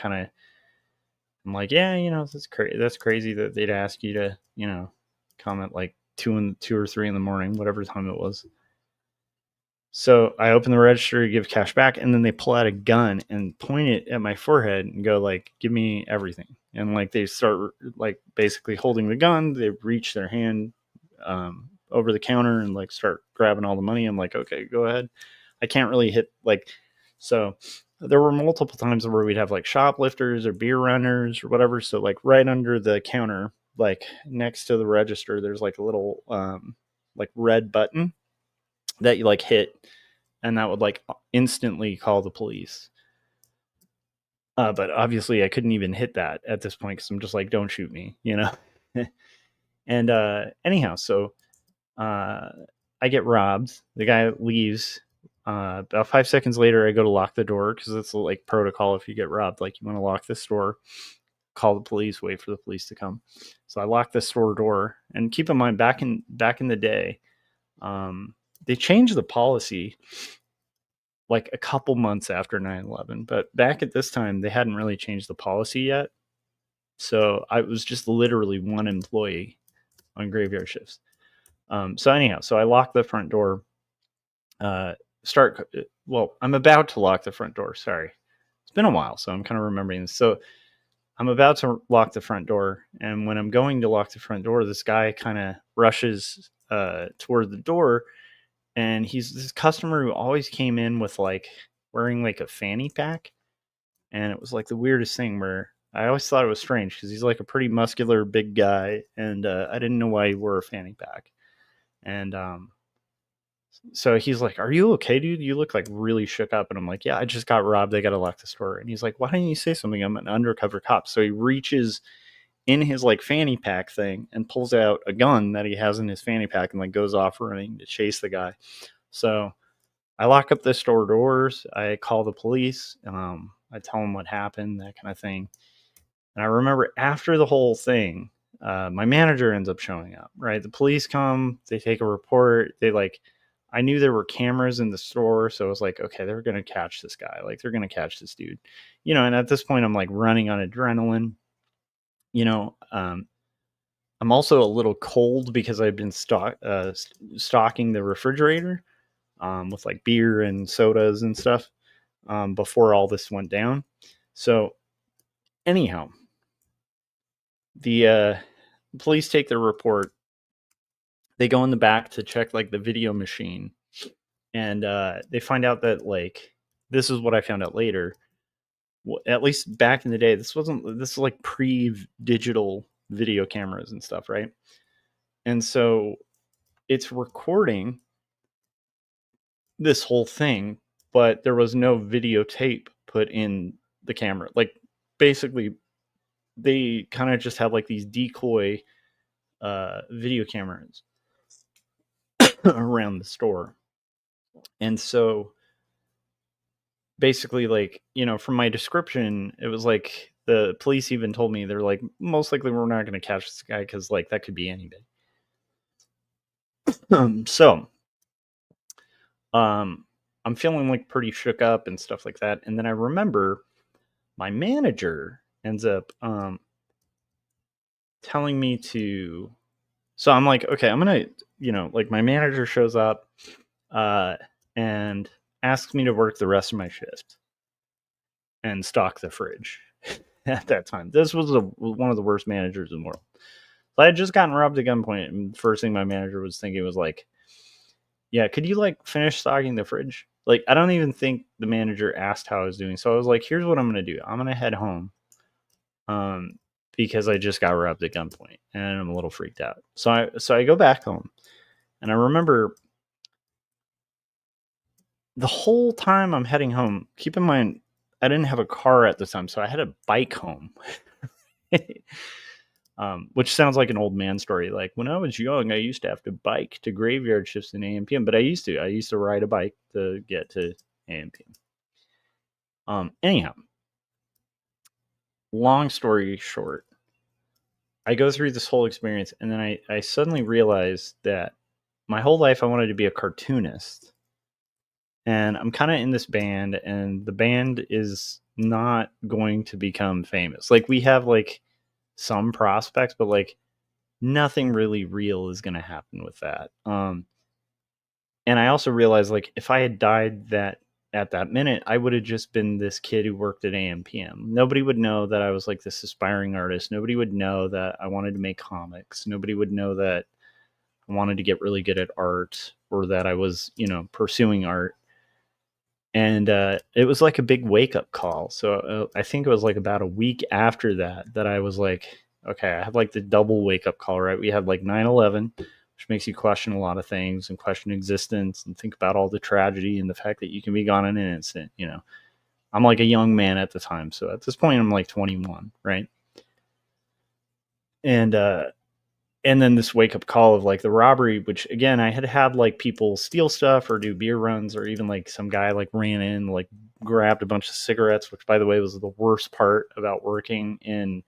[SPEAKER 2] I'm like, yeah, you know, that's crazy that they'd ask you to, you know, come at like 2 or 3 in the morning, whatever time it was. So I open the register, give cash back, and then they pull out a gun and point it at my forehead and go like, give me everything. And like they start like basically holding the gun. They reach their hand over the counter and like start grabbing all the money. I'm like, okay, go ahead. I can't really hit like, so there were multiple times where we'd have like shoplifters or beer runners or whatever. So like right under the counter, like next to the register, there's like a little like red button that you like hit, and that would like instantly call the police. But obviously I couldn't even hit that at this point because I'm just like, don't shoot me, you know? And anyhow, so I get robbed. The guy leaves. About 5 seconds later, I go to lock the door because it's like protocol if you get robbed. Like you want to lock this door, call the police, wait for the police to come. So I lock the store door, and keep in mind back in the day, they changed the policy like a couple months after 9/11, but back at this time they hadn't really changed the policy yet. So I was just literally one employee on graveyard shifts. So anyhow, so I lock the front door. I'm about to lock the front door. Sorry, it's been a while, so I'm kind of remembering this. So I'm about to lock the front door, and when I'm going to lock the front door, this guy kind of rushes toward the door, and he's this customer who always came in with like wearing like a fanny pack, and it was like the weirdest thing where I always thought it was strange because he's like a pretty muscular big guy, and I didn't know why he wore a fanny pack. And so he's like, are you okay, dude? You look like really shook up. And I'm like, yeah, I just got robbed. They got to lock the store. And he's like, why didn't you say something? I'm an undercover cop. So he reaches in his like fanny pack thing and pulls out a gun that he has in his fanny pack and like goes off running to chase the guy. So I lock up the store doors. I call the police. I tell them what happened, that kind of thing. And I remember after the whole thing, my manager ends up showing up, right? The police come, they take a report. I knew there were cameras in the store. So I was like, okay, they're going to catch this guy. Like they're going to catch this dude, you know? And at this point I'm like running on adrenaline, you know. I'm also a little cold because I've been stocking the refrigerator with like beer and sodas and stuff before all this went down. So anyhow, the police take their report. They go in the back to check like the video machine, and they find out that like this is what I found out later. Well, at least back in the day, this was like pre-digital video cameras and stuff, right? And so it's recording this whole thing, but there was no videotape put in the camera. Like basically they kind of just have like these decoy video cameras around the store. And so basically, like, you know, from my description, it was like the police even told me, they're like, most likely we're not going to catch this guy because like that could be anybody. So I'm feeling like pretty shook up and stuff like that. And then I remember my manager ends up telling me to. So I'm like, okay, I'm gonna, like my manager shows up and asks me to work the rest of my shift and stock the fridge. At that time, this was one of the worst managers in the world. So I had just gotten robbed at gunpoint, and the first thing my manager was thinking was like, yeah, could you like finish stocking the fridge? Like, I don't even think the manager asked how I was doing. So I was like, here's what I'm gonna do. I'm gonna head home. Because I just got robbed at gunpoint and I'm a little freaked out. So I go back home, and I remember the whole time I'm heading home, keep in mind I didn't have a car at the time, so I had a bike home. Which sounds like an old man story. Like, when I was young, I used to have to bike to graveyard shifts in AM PM, but I used to ride a bike to get to AM PM. Anyhow, long story short, I go through this whole experience, and then I suddenly realized that my whole life I wanted to be a cartoonist. And I'm kind of in this band, and the band is not going to become famous. Like, we have like some prospects, but like nothing really real is going to happen with that. And I also realized, like, if I had died at that minute, I would have just been this kid who worked at AM PM. Nobody would know that I was like this aspiring artist. Nobody would know that I wanted to make comics. Nobody would know that I wanted to get really good at art, or that I was, pursuing art. And it was like a big wake up call. So I think it was like about a week after that I was like, okay, I had like the double wake up call, right? We had like 9/11, which makes you question a lot of things and question existence and think about all the tragedy and the fact that you can be gone in an instant. I'm like a young man at the time. So at this point, I'm like 21, right? And then this wake up call of like the robbery, which again, I had like people steal stuff or do beer runs, or even like some guy like ran in, like grabbed a bunch of cigarettes, which by the way was the worst part about working in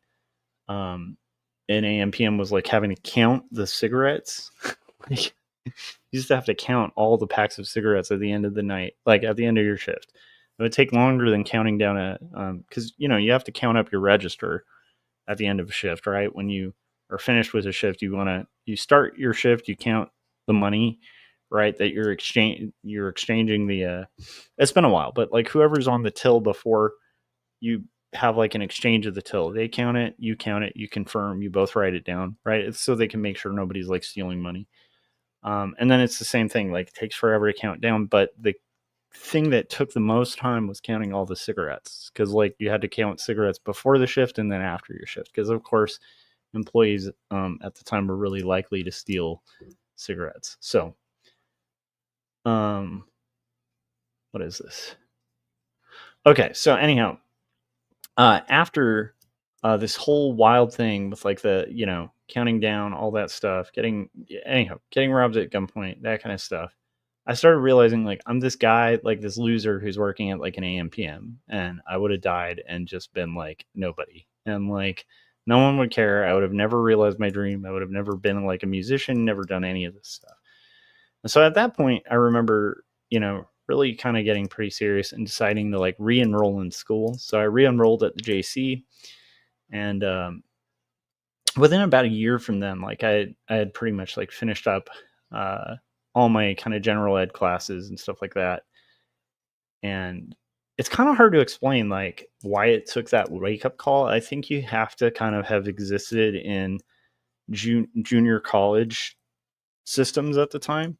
[SPEAKER 2] AM PM, was like having to count the cigarettes. Like, you used to have to count all the packs of cigarettes at the end of the night, like at the end of your shift. It would take longer than counting down because you have to count up your register at the end of a shift, right? When you are finished with a shift, you start your shift, you count the money, right? That you're exchanging the it's been a while, but like whoever's on the till before you have like an exchange of the till, they count it, you confirm, you both write it down, right? It's so they can make sure nobody's like stealing money. And then it's the same thing, like it takes forever to count down, but the thing that took the most time was counting all the cigarettes, because like you had to count cigarettes before the shift and then after your shift, because of course employees at the time were really likely to steal cigarettes. So what is this? Okay, so anyhow, after this whole wild thing with like the counting down all that stuff, getting robbed at gunpoint, that kind of stuff, I started realizing like I'm this guy, like this loser who's working at like an AM PM, and I would have died and just been like nobody, and like no one would care. I would have never realized my dream. I would have never been like a musician, never done any of this stuff. And so at that point, I remember, really kind of getting pretty serious and deciding to like re-enroll in school. So I re-enrolled at the JC, and within about a year from then, like I had pretty much like finished up all my kind of general ed classes and stuff like that. And it's kind of hard to explain like why it took that wake up call. I think you have to kind of have existed in junior college systems at the time.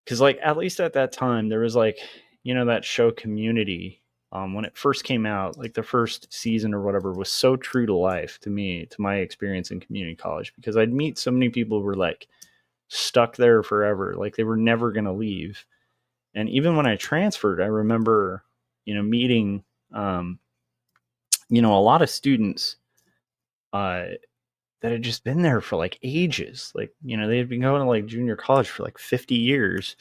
[SPEAKER 2] Because like at least at that time there was like that show Community, when it first came out, like the first season or whatever was so true to life to me, to my experience in community college, because I'd meet so many people who were like stuck there forever, like they were never going to leave. And even when I transferred, I remember meeting a lot of students that had just been there for like ages, like they had been going to like junior college for like 50 years.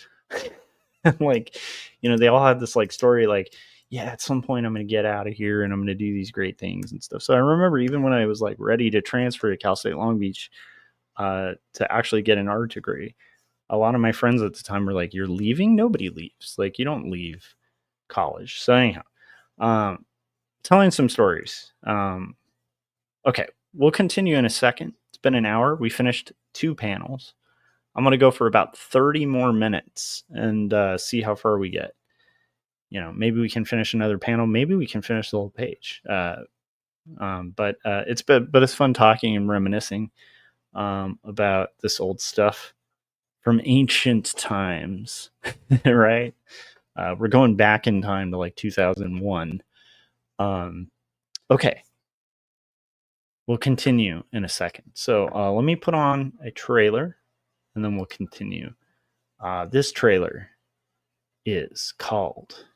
[SPEAKER 2] And like they all had this like story like, yeah, at some point I'm going to get out of here and I'm going to do these great things and stuff. So I remember even when I was like ready to transfer to Cal State Long Beach to actually get an art degree, a lot of my friends at the time were like, "You're leaving? Nobody leaves. Like, you don't leave college." So anyhow, telling some stories. Okay, we'll continue in a second. It's been an hour. We finished 2 panels. I'm going to go for about 30 more minutes and see how far we get. Maybe we can finish another panel. Maybe we can finish the whole page. But it's fun talking and reminiscing about this old stuff from ancient times, right? We're going back in time to like 2001. Okay. We'll continue in a second. So let me put on a trailer and then we'll continue. This trailer is called...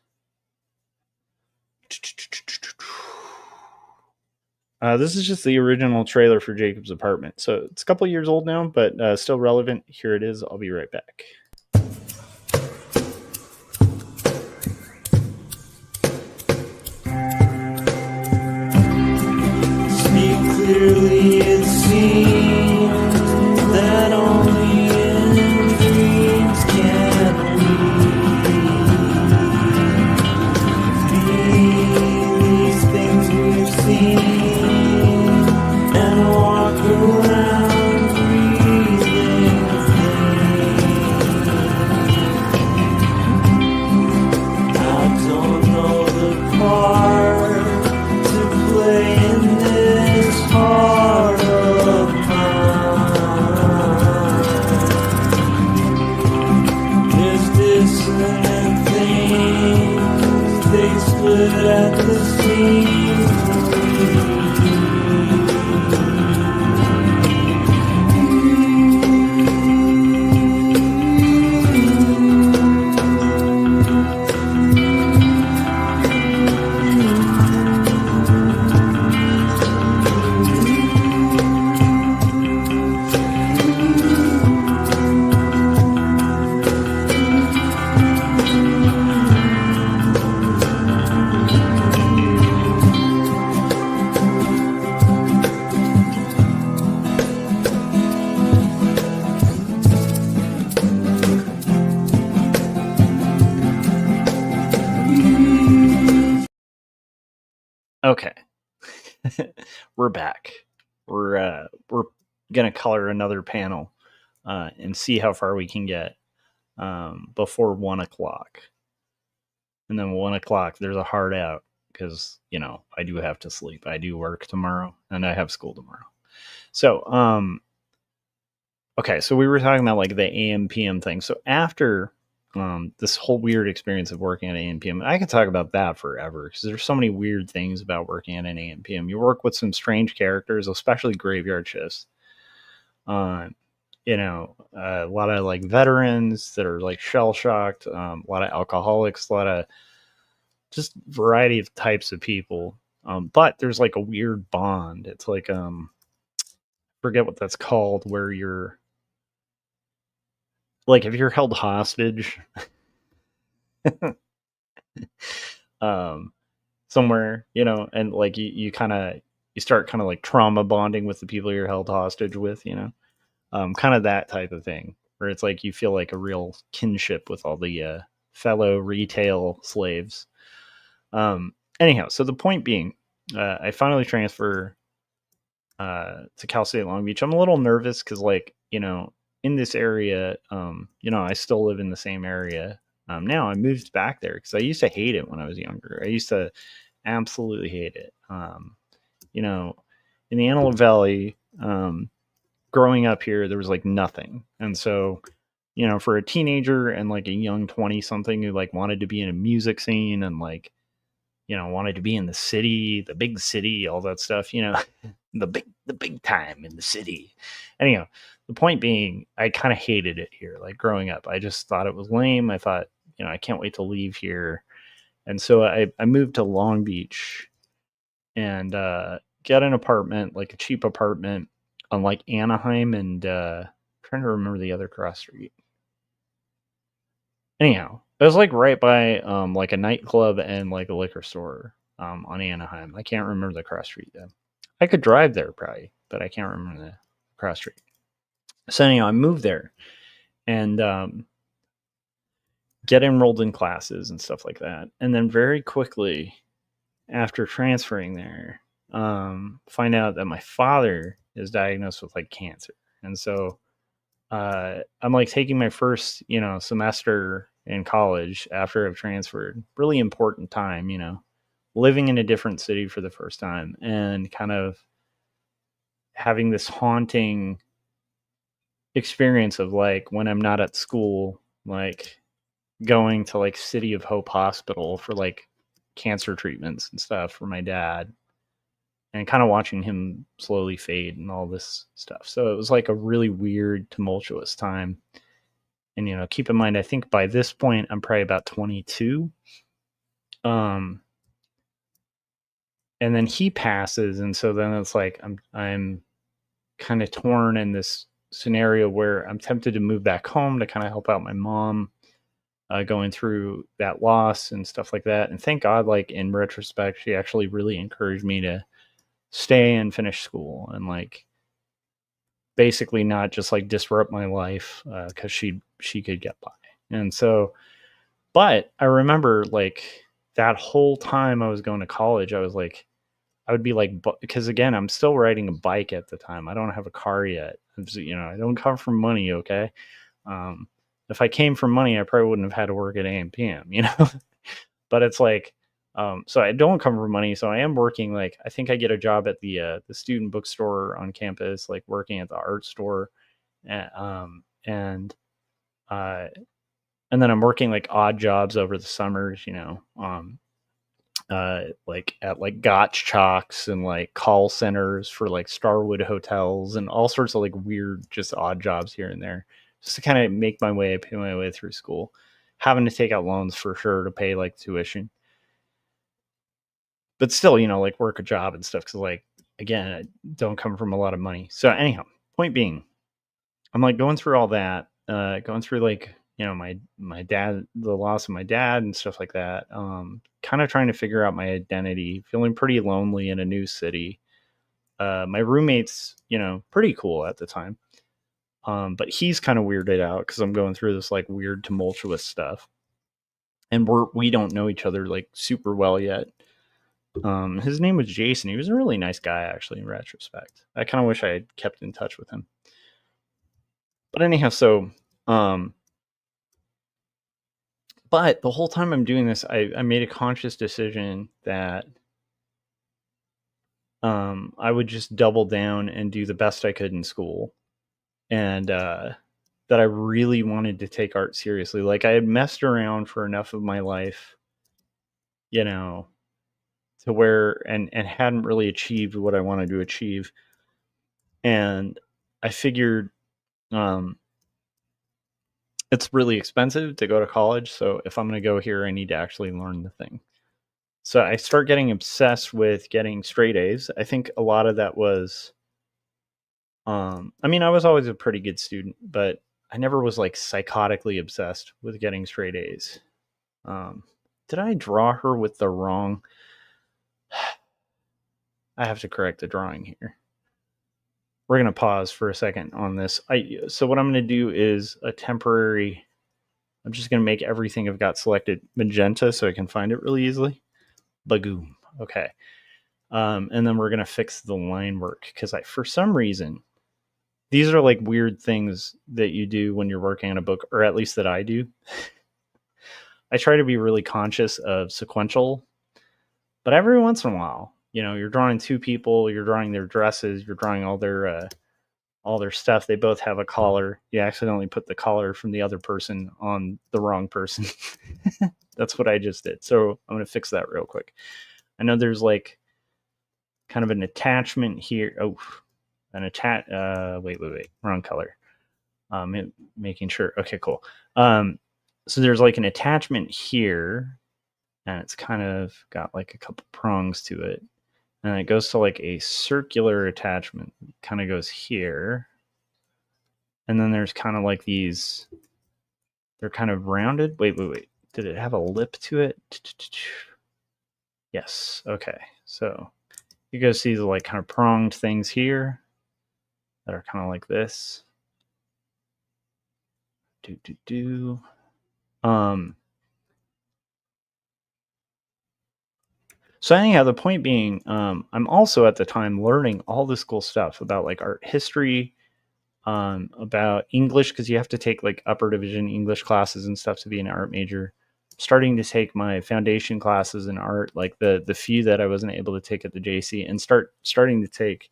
[SPEAKER 2] this is just the original trailer for Jacob's Apartment. So it's a couple years old now, but still relevant. Here it is. I'll be right back. Speak clearly, it seems that only in dreams can we feel these things we've seen and walk around breathing I don't know the part to play in this heart of mine. There's dissonant things, they split at the seams. Okay. We're back. We're gonna color another panel and see how far we can get before 1 o'clock. And then 1 o'clock, there's a hard out because I do have to sleep. I do work tomorrow and I have school tomorrow. So okay, so we were talking about like the AM PM thing. So after this whole weird experience of working at AM PM, I could talk about that forever because there's so many weird things about working at an AM PM. You work with some strange characters, especially graveyard shifts. A lot of like veterans that are like shell shocked, a lot of alcoholics, a lot of just variety of types of people. But there's like a weird bond. It's like forget what that's called, where you're like if you're held hostage somewhere, and like you start kind of like trauma bonding with the people you're held hostage with, kind of that type of thing, where it's like you feel like a real kinship with all the fellow retail slaves. Anyhow, so the point being, I finally transfer to Cal State Long Beach. I'm a little nervous because in this area, I still live in the same area. Now I moved back there because I used to hate it when I was younger. I used to absolutely hate it. In the Antelope Valley, growing up here, there was like nothing. And so, for a teenager and like a young 20 something who like wanted to be in a music scene and like, wanted to be in the city, the big city, all that stuff, the big time in the city. Anyhow, the point being, I kind of hated it here. Like growing up, I just thought it was lame. I thought, I can't wait to leave here. And so I moved to Long Beach and got an apartment, like a cheap apartment on like Anaheim and trying to remember the other cross street. Anyhow, it was like right by like a nightclub and like a liquor store on Anaheim. I can't remember the cross street though. I could drive there probably, but I can't remember the cross street. So anyhow, I moved there and get enrolled in classes and stuff like that. And then very quickly after transferring there, find out that my father is diagnosed with like cancer. And so I'm like taking my first, semester in college after I've transferred. Really important time, living in a different city for the first time and kind of having this haunting experience of like when I'm not at school, like going to like City of Hope Hospital for like cancer treatments and stuff for my dad and kind of watching him slowly fade and all this stuff. So it was like a really weird, tumultuous time. And keep in mind, I think by this point I'm probably about 22. And then he passes, and so then it's like I'm kind of torn in this scenario where I'm tempted to move back home to kind of help out my mom going through that loss and stuff like that. And thank God, like in retrospect, she actually really encouraged me to stay and finish school and like basically not just like disrupt my life because she could get by. And so, but I remember like that whole time I was going to college, I was like, I would be like, because again, I'm still riding a bike at the time. I don't have a car yet. I don't come from money. Okay. If I came from money, I probably wouldn't have had to work at AM PM, but it's like, so I don't come from money. So I am working. Like, I think I get a job at the student bookstore on campus, like working at the art store. And then I'm working like odd jobs over the summers, like at like Gotch Chalks and like call centers for like Starwood hotels and all sorts of like weird, just odd jobs here and there, just to kind of pay my way through school, having to take out loans for sure to pay like tuition, but still, like work a job and stuff. Cause like, again, I don't come from a lot of money. So anyhow, point being, I'm like going through all that, going through like, my dad, the loss of my dad and stuff like that. Kind of trying to figure out my identity, feeling pretty lonely in a new city. My roommate's, pretty cool at the time. But he's kind of weirded out because I'm going through this like weird tumultuous stuff. And we don't know each other like super well yet. His name was Jason. He was a really nice guy, actually, in retrospect. I kind of wish I had kept in touch with him. But anyhow, so but the whole time I'm doing this, I made a conscious decision that I would just double down and do the best I could in school. And that I really wanted to take art seriously. Like I had messed around for enough of my life, to where and hadn't really achieved what I wanted to achieve. And I figured it's really expensive to go to college. So if I'm going to go here, I need to actually learn the thing. So I start getting obsessed with getting straight A's. I think a lot of that was, I mean, I was always a pretty good student, but I never was like psychotically obsessed with getting straight A's. Did I draw her with the wrong? I have to correct the drawing here. We're going to pause for a second on this. So what I'm going to do is a temporary, I'm just going to make everything I've got selected magenta so I can find it really easily. Bagoom. Okay. And then we're going to fix the line work because for some reason, these are like weird things that you do when you're working on a book, or at least that I do. I try to be really conscious of sequential, but every once in a while, you're drawing two people, you're drawing their dresses, you're drawing all their stuff. They both have a collar. You accidentally put the collar from the other person on the wrong person. That's what I just did. So I'm going to fix that real quick. I know there's like kind of an attachment here. Oh, wait, wrong color. Making sure. Okay, cool. So there's like an attachment here, and it's kind of got like a couple prongs to it. And it goes to like a circular attachment. It kind of goes here. And then there's kind of like these, they're kind of rounded. Wait. Did it have a lip to it? Yes. Okay. So you guys see the like kind of pronged things here that are kind of like this. So anyhow, the point being, I'm also at the time learning all this cool stuff about like art history, about English, because you have to take like upper division English classes and stuff to be an art major. Starting to take my foundation classes in art, like the few that I wasn't able to take at the JC, and starting to take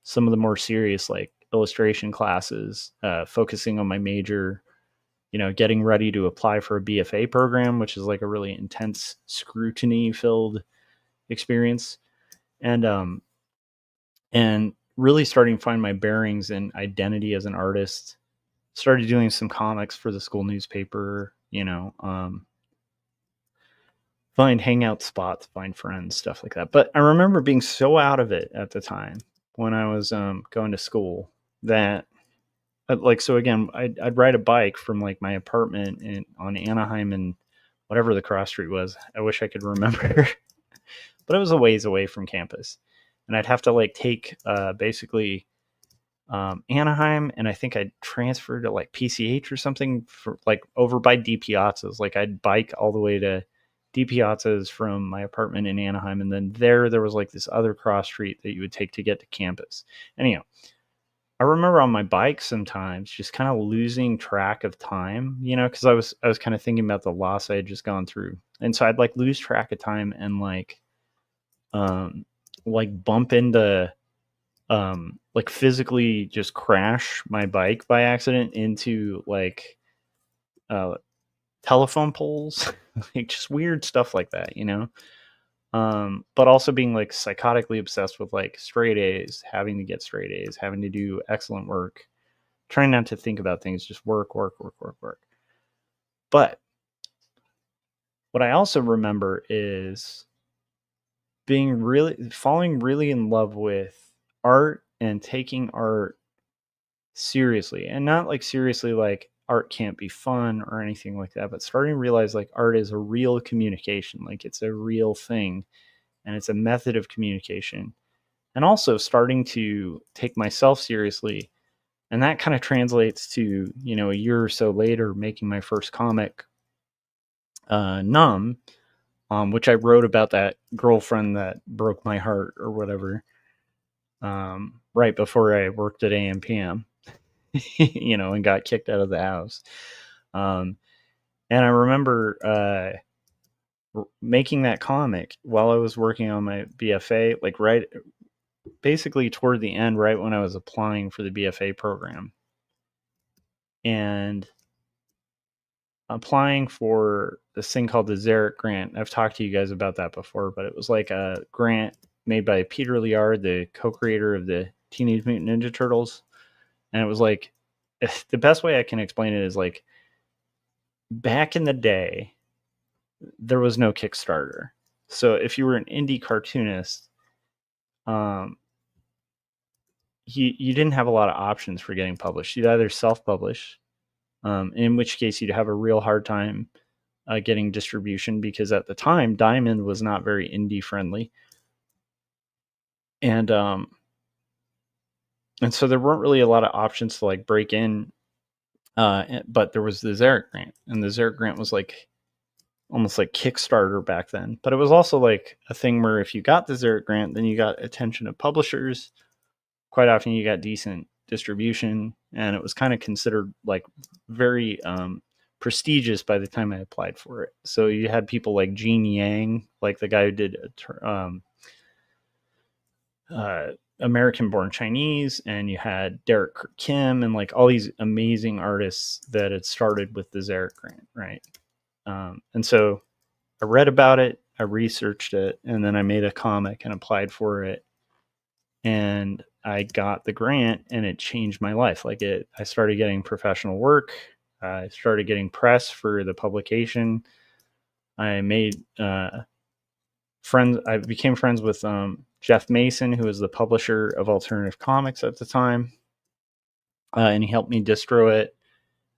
[SPEAKER 2] some of the more serious like illustration classes, focusing on my major. Getting ready to apply for a BFA program, which is like a really intense scrutiny filled experience, and really starting to find my bearings and identity as an artist. Started doing some comics for the school newspaper, find hangout spots, find friends, stuff like that. But I remember being so out of it at the time when I was going to school that so again, I'd ride a bike from like my apartment on Anaheim and whatever the cross street was. I wish I could remember, but it was a ways away from campus, and I'd have to like take basically Anaheim, and I think I'd transfer to like PCH or something for like over by D Piazzas. Like I'd bike all the way to D Piazzas from my apartment in Anaheim, and then there was like this other cross street that you would take to get to campus. Anyhow, I remember on my bike sometimes just kind of losing track of time, because I was kind of thinking about the loss I had just gone through, and so I'd like lose track of time and like bump into like physically just crash my bike by accident into like telephone poles, like just weird stuff like that, but also being like psychotically obsessed with like straight A's, having to get straight A's, having to do excellent work, trying not to think about things, just work. But what I also remember is falling really in love with art and taking art seriously, and not like seriously like art can't be fun or anything like that, but starting to realize like art is a real communication, like it's a real thing and it's a method of communication, and also starting to take myself seriously. And that kind of translates to, a year or so later making my first comic, Numb, which I wrote about that girlfriend that broke my heart or whatever, right before I worked at AMPM, and got kicked out of the house. And I remember making that comic while I was working on my BFA, like basically toward the end, right when I was applying for the BFA program. And applying for this thing called the Xeric grant. I've talked to you guys about that before, but it was like a grant made by Peter Liard, the co-creator of the Teenage Mutant Ninja Turtles. And it was like, the best way I can explain it is like, back in the day, there was no Kickstarter. So if you were an indie cartoonist, you didn't have a lot of options for getting published. You'd either self-publish, in which case you'd have a real hard time getting distribution, because at the time Diamond was not very indie friendly, and so there weren't really a lot of options to like break in. But there was the Xeric grant, and the Xeric grant was like almost like Kickstarter back then. But it was also like a thing where if you got the Xeric grant, then you got attention of publishers. Quite often you got decent distribution, and it was kind of considered like very prestigious by the time I applied for it. So you had people like Gene Yang, like the guy who did American Born Chinese, and you had Derek Kim, and like all these amazing artists that had started with the Xeric grant, right? And so I read about it, I researched it, and then I made a comic and applied for it, and I got the grant, and it changed my life. Like I started getting professional work. I started getting press for the publication. I made friends. I became friends with Jeff Mason, who was the publisher of Alternative Comics at the time, and he helped me distro it.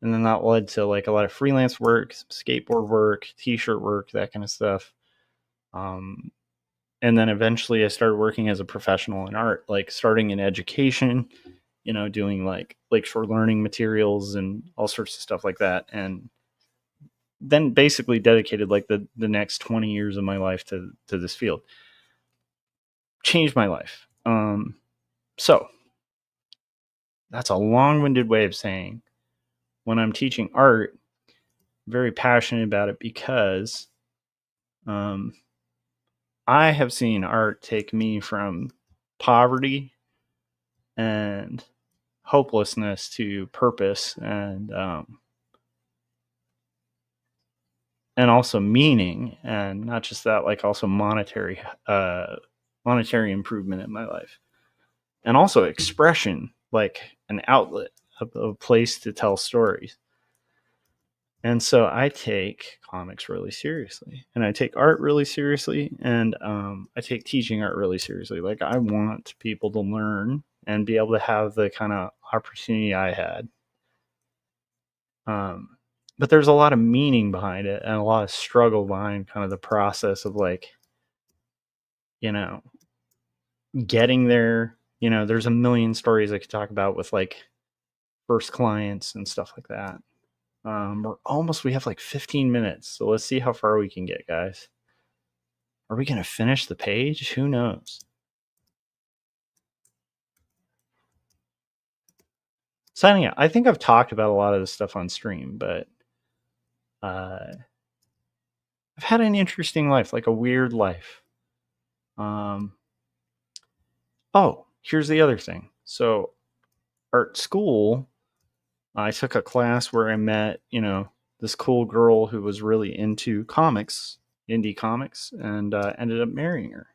[SPEAKER 2] And then that led to like a lot of freelance work, skateboard work, t-shirt work, that kind of stuff. And then eventually I started working as a professional in art, like starting in education doing like Lakeshore learning materials and all sorts of stuff like that. And then basically dedicated like the next 20 years of my life to this field. Changed my life. So that's a long-winded way of saying when I'm teaching art, I'm very passionate about it because I have seen art take me from poverty and hopelessness to purpose and also meaning, and not just that, like also monetary improvement in my life, and also expression, like an outlet, a place to tell stories. And so I take comics really seriously, and I take art really seriously, and I take teaching art really seriously. Like, I want people to learn and be able to have the kind of opportunity I had. But there's a lot of meaning behind it and a lot of struggle behind kind of the process of like, getting there. There's a million stories I could talk about with like first clients and stuff like that. We have like 15 minutes. So let's see how far we can get, guys. Are we going to finish the page? Who knows? So anyhow, I think I've talked about a lot of this stuff on stream, but I've had an interesting life, like a weird life. Here's the other thing. So art school, I took a class where I met, this cool girl who was really into comics, indie comics, and ended up marrying her.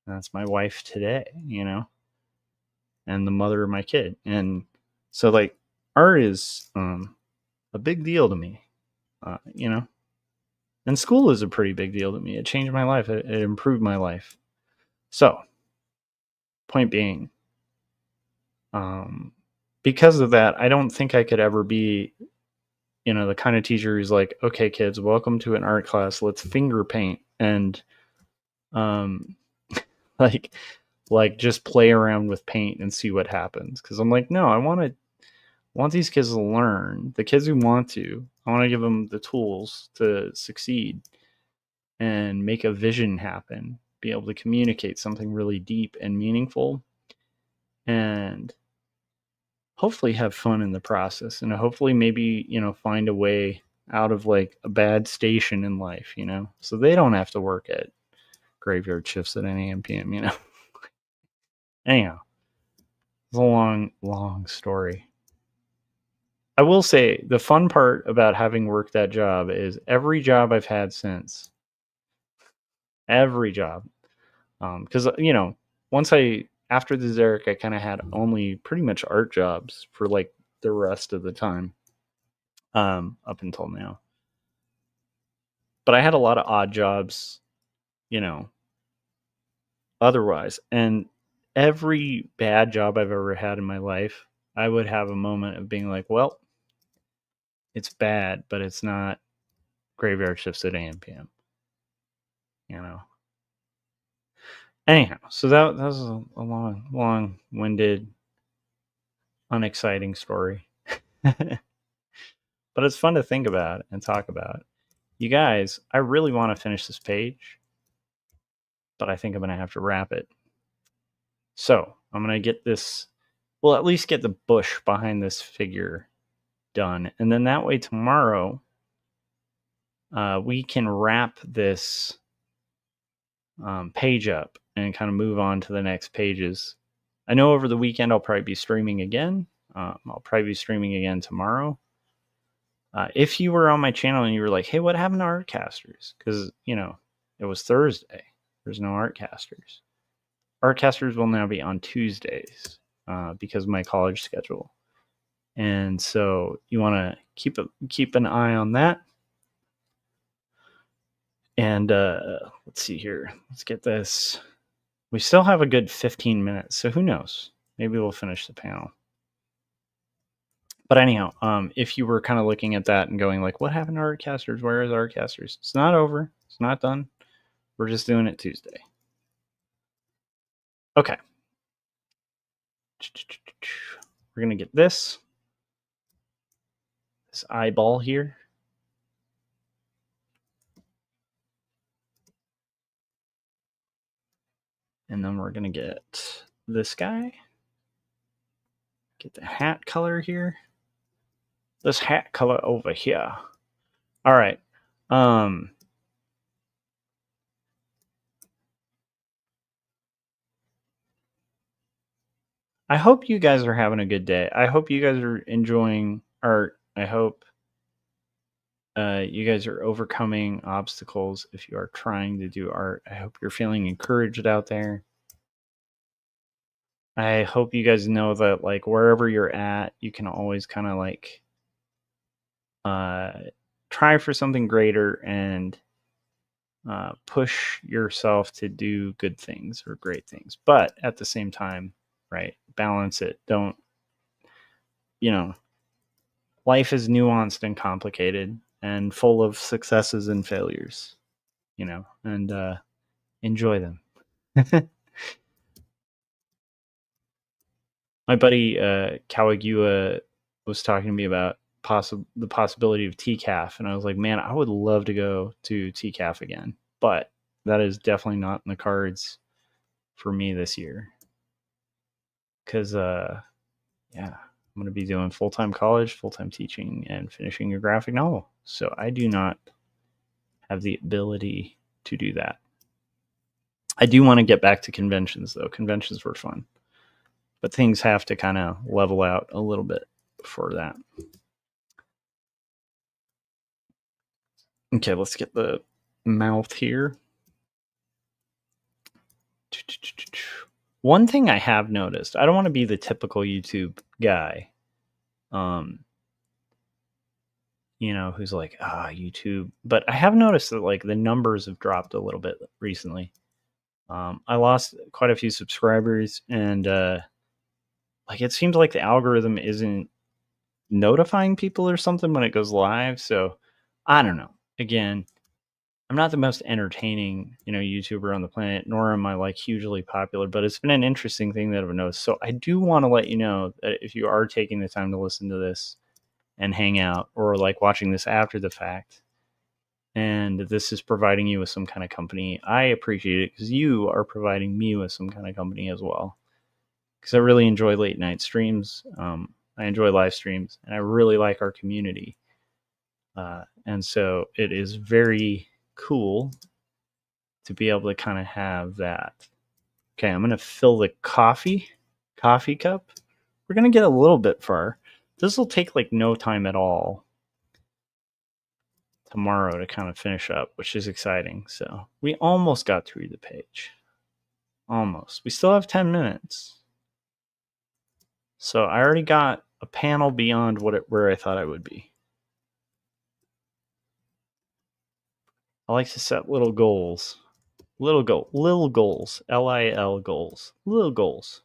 [SPEAKER 2] That's my wife today, and the mother of my kid. And so like art is a big deal to me, and school is a pretty big deal to me. It changed my life. It improved my life. So point being, because of that, I don't think I could ever be, the kind of teacher who's like, okay, kids, welcome to an art class. Let's finger paint and, like just play around with paint and see what happens. Cause I'm like, no, I want these kids to learn. The kids who want to, I want to give them the tools to succeed and make a vision happen, be able to communicate something really deep and meaningful, and hopefully have fun in the process, and hopefully maybe, find a way out of like a bad station in life, so they don't have to work at graveyard shifts at 9 a.m. p.m. Anyhow, it's a long story. I will say the fun part about having worked that job is every job I've had since, every job, because once after the Zarek, I kind of had only pretty much art jobs for like the rest of the time, up until now. But I had a lot of odd jobs, otherwise. And every bad job I've ever had in my life, I would have a moment of being like, well, it's bad, but it's not graveyard shifts at 8 a.m. p.m. Anyhow, so that was a long-winded, unexciting story. But it's fun to think about and talk about. You guys, I really want to finish this page, but I think I'm going to have to wrap it. So I'm going to get this, well, at least get the bush behind this figure done. And then that way tomorrow, we can wrap this page up and kind of move on to the next pages. I know over the weekend I'll probably be streaming again. I'll probably be streaming again tomorrow. If you were on my channel and you were like, hey, what happened to Artcasters? Because, it was Thursday. There's no Artcasters. Artcasters will now be on Tuesdays because of my college schedule. And so you want to keep an eye on that. And let's see here. Let's get this. We still have a good 15 minutes. So who knows? Maybe we'll finish the panel. But anyhow, if you were kind of looking at that and going like, what happened to Artcasters? Where is Artcasters? It's not over. It's not done. We're just doing it Tuesday. Okay. We're going to get this eyeball here. And then we're going to get this guy. Get the hat color here. This hat color over here. All right. I hope you guys are having a good day. I hope you guys are enjoying art. I hope you guys are overcoming obstacles if you are trying to do art. I hope you're feeling encouraged out there. I hope you guys know that, like, wherever you're at, you can always kind of like try for something greater and push yourself to do good things or great things. But at the same time, right, balance it. Don't, life is nuanced and complicated and full of successes and failures, and enjoy them. My buddy Kawagua was talking to me about the possibility of TCAF, and I was like, man, I would love to go to TCAF again, but that is definitely not in the cards for me this year, because I'm going to be doing full-time college, full-time teaching, and finishing a graphic novel, so I do not have the ability to do that. I do want to get back to conventions, though. Conventions were fun, but things have to kind of level out a little bit for that. Okay, let's get the mouth here. One thing I have noticed, I don't want to be the typical YouTube guy, who's like, YouTube. But I have noticed that, like, the numbers have dropped a little bit recently. I lost quite a few subscribers, and it seems like the algorithm isn't notifying people or something when it goes live. So I don't know. Again, I'm not the most entertaining, YouTuber on the planet, nor am I like hugely popular, but it's been an interesting thing that I've noticed. So I do want to let you know that if you are taking the time to listen to this and hang out, or like watching this after the fact, and this is providing you with some kind of company, I appreciate it, because you are providing me with some kind of company as well. Because I really enjoy late night streams. I enjoy live streams, and I really like our community. And so it is very cool to be able to kind of have that. Okay, I'm going to fill the coffee cup. We're going to get a little bit far. This will take like no time at all tomorrow to kind of finish up, which is exciting. So we almost got through the page. Almost. We still have 10 minutes. So I already got a panel beyond where I thought I would be. I like to set little goals. Little goals. LIL goals. Little goals.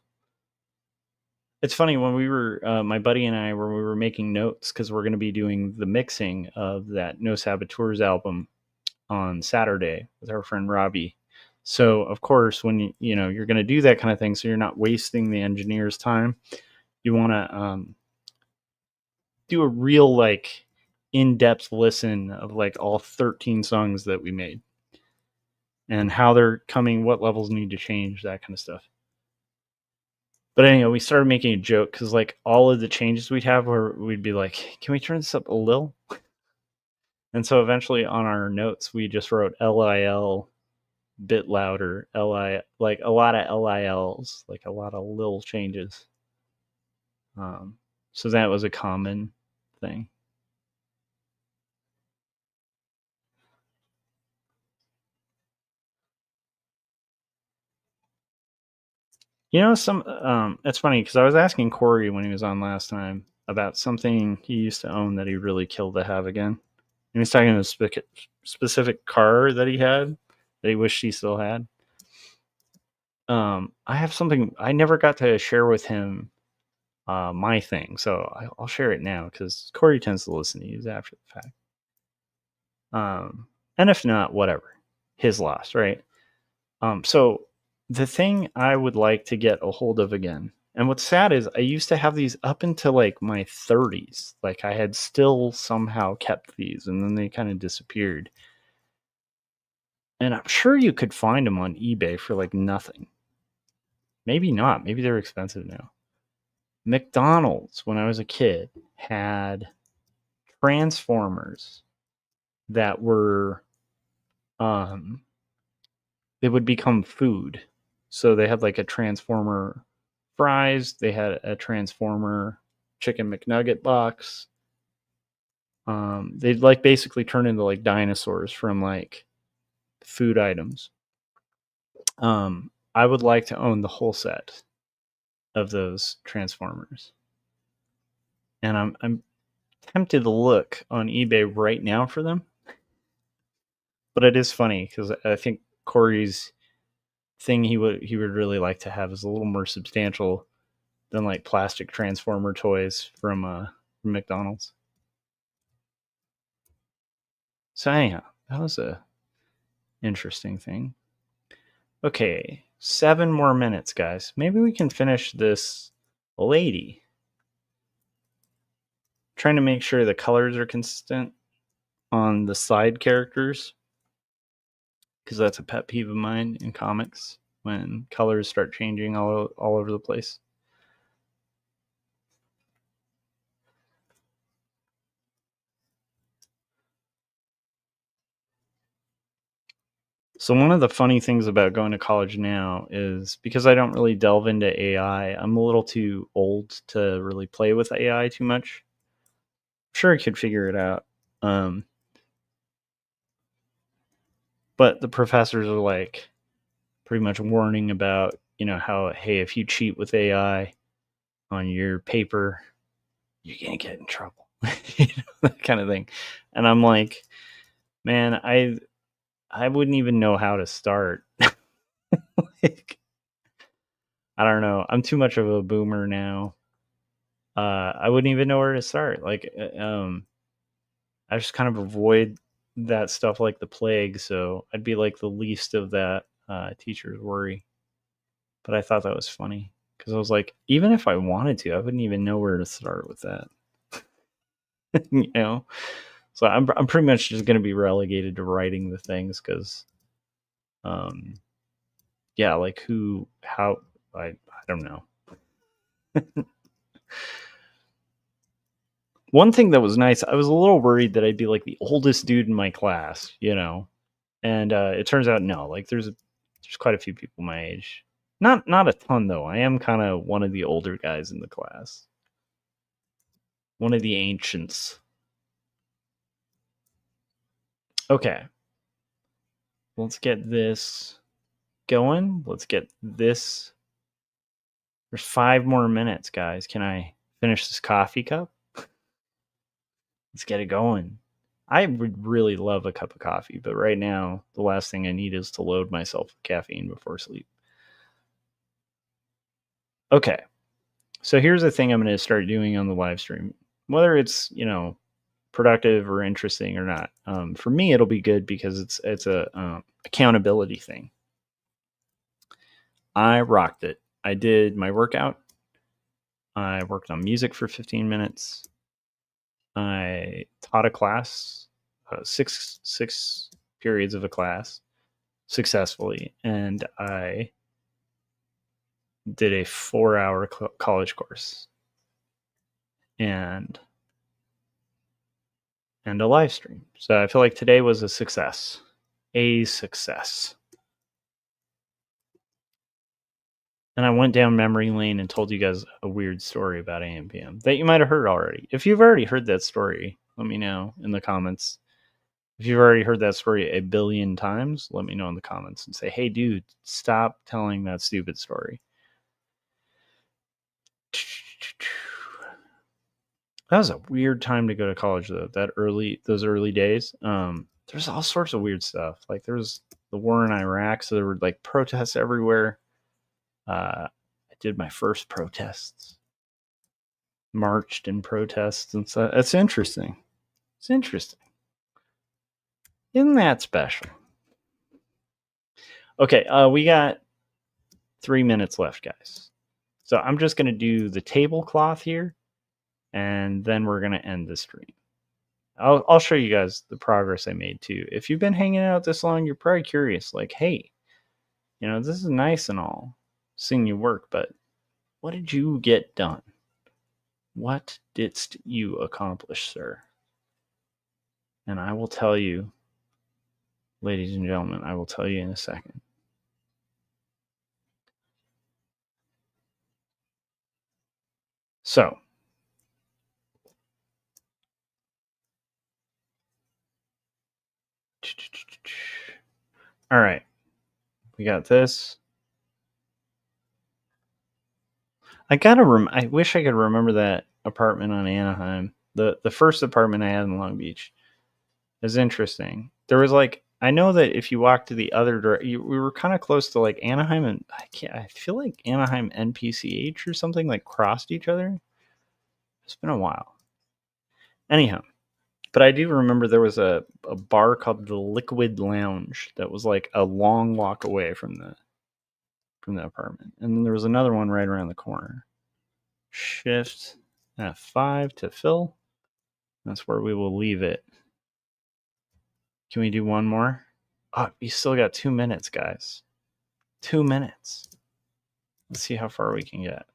[SPEAKER 2] It's funny, when we were, my buddy and I, when we were making notes, because we're going to be doing the mixing of that No Saboteurs album on Saturday with our friend Robbie. So, of course, when you're going to do that kind of thing, so you're not wasting the engineer's time, you want to do a real, like, in-depth listen of, like, all 13 songs that we made and how they're coming, what levels need to change, that kind of stuff. But anyway, we started making a joke, because like all of the changes we'd have, where we'd be like, can we turn this up a little? And so eventually on our notes, we just wrote LIL bit louder, like a lot of LILs, like a lot of little changes. So that was a common thing. It's funny, because I was asking Corey when he was on last time about something he used to own that he really killed to have again. And he was talking about a specific car that he had that he wished he still had. I have something I never got to share with him, my thing, so I'll share it now, because Corey tends to listen to these after the fact. And if not, whatever, his loss, right? So the thing I would like to get a hold of again And what's sad is I used to have these up until like my 30s. Like I had still somehow kept these, and then they kind of disappeared. And I'm sure you could find them on eBay for like nothing. Maybe not. Maybe they're expensive now. McDonald's, when I was a kid, had Transformers that were they would become food. So they had like a Transformer fries, they had a Transformer chicken McNugget box. They'd like basically turn into like dinosaurs from like food items. I would like to own the whole set of those Transformers. And I'm tempted to look on eBay right now for them. But it is funny because I think Corey's thing he would really like to have is a little more substantial than like plastic Transformer toys from McDonald's. So anyhow, that was a interesting thing. Okay, 7 more minutes, guys. Maybe we can finish this lady. Trying to make sure the colors are consistent on the side characters, because that's a pet peeve of mine in comics when colors start changing all over the place. So one of the funny things about going to college now is because I don't really delve into AI, I'm a little too old to really play with AI too much. I'm sure I could figure it out. But the professors are like pretty much warning about, how, hey, if you cheat with AI on your paper, you're going to get in trouble. That kind of thing. And I'm like, man, I wouldn't even know how to start. Like, I don't know. I'm too much of a boomer now. I wouldn't even know where to start. Like, I just kind of avoid that stuff like the plague. So I'd be like the least of that teacher's worry. But I thought that was funny because I was like, even if I wanted to, I wouldn't even know where to start with that. So I'm pretty much just going to be relegated to writing the things because, yeah, like how I don't know. One thing that was nice, I was a little worried that I'd be like the oldest dude in my class, and it turns out no, like there's quite a few people my age. Not a ton though. I am kind of one of the older guys in the class. One of the ancients. Okay. Let's get this going. Let's get this. There's 5 more minutes, guys. Can I finish this coffee cup? Let's get it going. I would really love a cup of coffee, but right now, the last thing I need is to load myself with caffeine before sleep. Okay. So here's the thing I'm going to start doing on the live stream. Whether it's, productive or interesting or not. For me, it'll be good because it's a accountability thing. I rocked it. I did my workout. I worked on music for 15 minutes. I taught a class, six periods of a class successfully, and I did a 4-hour college course and a live stream. So I feel like today was a success. And I went down memory lane and told you guys a weird story about AMPM that you might have heard already. If you've already heard that story, let me know in the comments. If you've already heard that story a billion times, let me know in the comments and say, hey, dude, stop telling that stupid story. That was a weird time to go to college, though. Those early days. There's all sorts of weird stuff. Like there was the war in Iraq, so there were like protests everywhere. I did my first protests, marched in protests, and so it's interesting. It's interesting. Isn't that special? Okay, we got 3 minutes left, guys. So I'm just going to do the tablecloth here, and then we're going to end the stream. I'll show you guys the progress I made too. If you've been hanging out this long, you're probably curious, like, hey, you know, this is nice and all, seeing you work, but what did you get done? What didst you accomplish, sir? And I will tell you, ladies and gentlemen, I will tell you in a second. So, all right, we got this. I wish I could remember that apartment on Anaheim. The first apartment I had in Long Beach. It was interesting. There was like, I know that if you walk to the other direction, we were kind of close to like Anaheim, and I feel like Anaheim and PCH or something like crossed each other. It's been a while. Anyhow, but I do remember there was a bar called the Liquid Lounge that was like a long walk away from the apartment. And then there was another one right around the corner. Shift F5 to fill. That's where we will leave it. Can we do one more? Oh, we still got 2 minutes, guys. 2 minutes. Let's see how far we can get.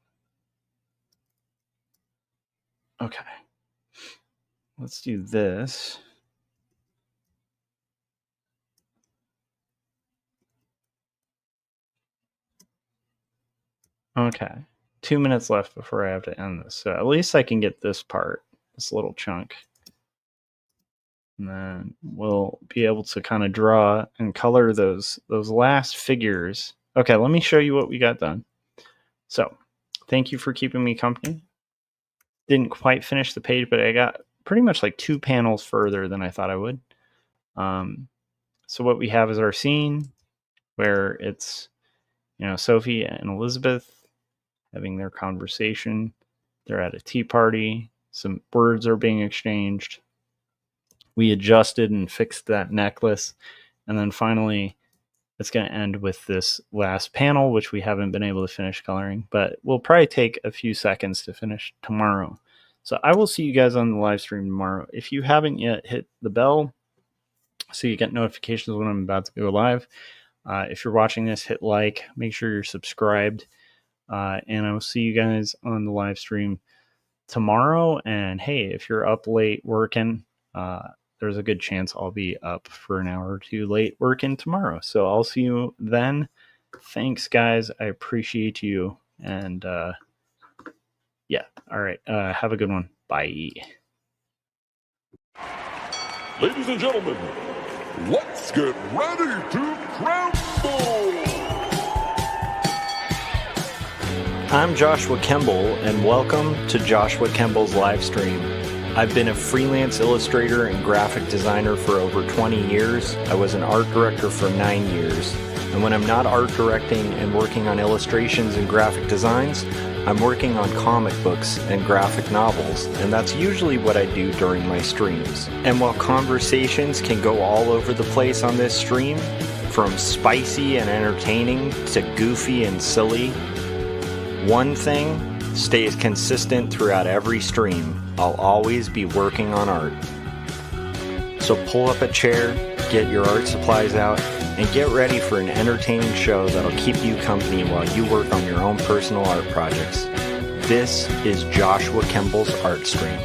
[SPEAKER 2] Okay. Let's do this. Okay. 2 minutes left before I have to end this. So at least I can get this part, this little chunk. And then we'll be able to kind of draw and color those last figures. Okay, let me show you what we got done. So, thank you for keeping me company. Didn't quite finish the page, but I got pretty much like 2 panels further than I thought I would. So what we have is our scene where it's, you know, Sophie and Elizabeth having their conversation. They're at a tea party. Some words are being exchanged. We adjusted and fixed that necklace. And then finally, it's going to end with this last panel, which we haven't been able to finish coloring, but we'll probably take a few seconds to finish tomorrow. So I will see you guys on the live stream tomorrow. If you haven't yet, hit the bell so you get notifications when I'm about to go live. If you're watching this, hit like, make sure you're subscribed, and I will see you guys on the live stream tomorrow. And hey, if you're up late working, there's a good chance I'll be up for an hour or two late working tomorrow. So I'll see you then. Thanks, guys. I appreciate you. And yeah, all right. Have a good one. Bye.
[SPEAKER 1] Ladies and gentlemen, let's get ready to crumble!
[SPEAKER 2] I'm Joshua Kemble, and welcome to Joshua Kemble's live stream. I've been a freelance illustrator and graphic designer for over 20 years. I was an art director for 9 years. And when I'm not art directing and working on illustrations and graphic designs, I'm working on comic books and graphic novels, and that's usually what I do during my streams. And while conversations can go all over the place on this stream, from spicy and entertaining to goofy and silly, one thing stays consistent throughout every stream. I'll always be working on art. So pull up a chair, get your art supplies out, and get ready for an entertaining show that'll keep you company while you work on your own personal art projects. This is Joshua Kemble's Art Stream.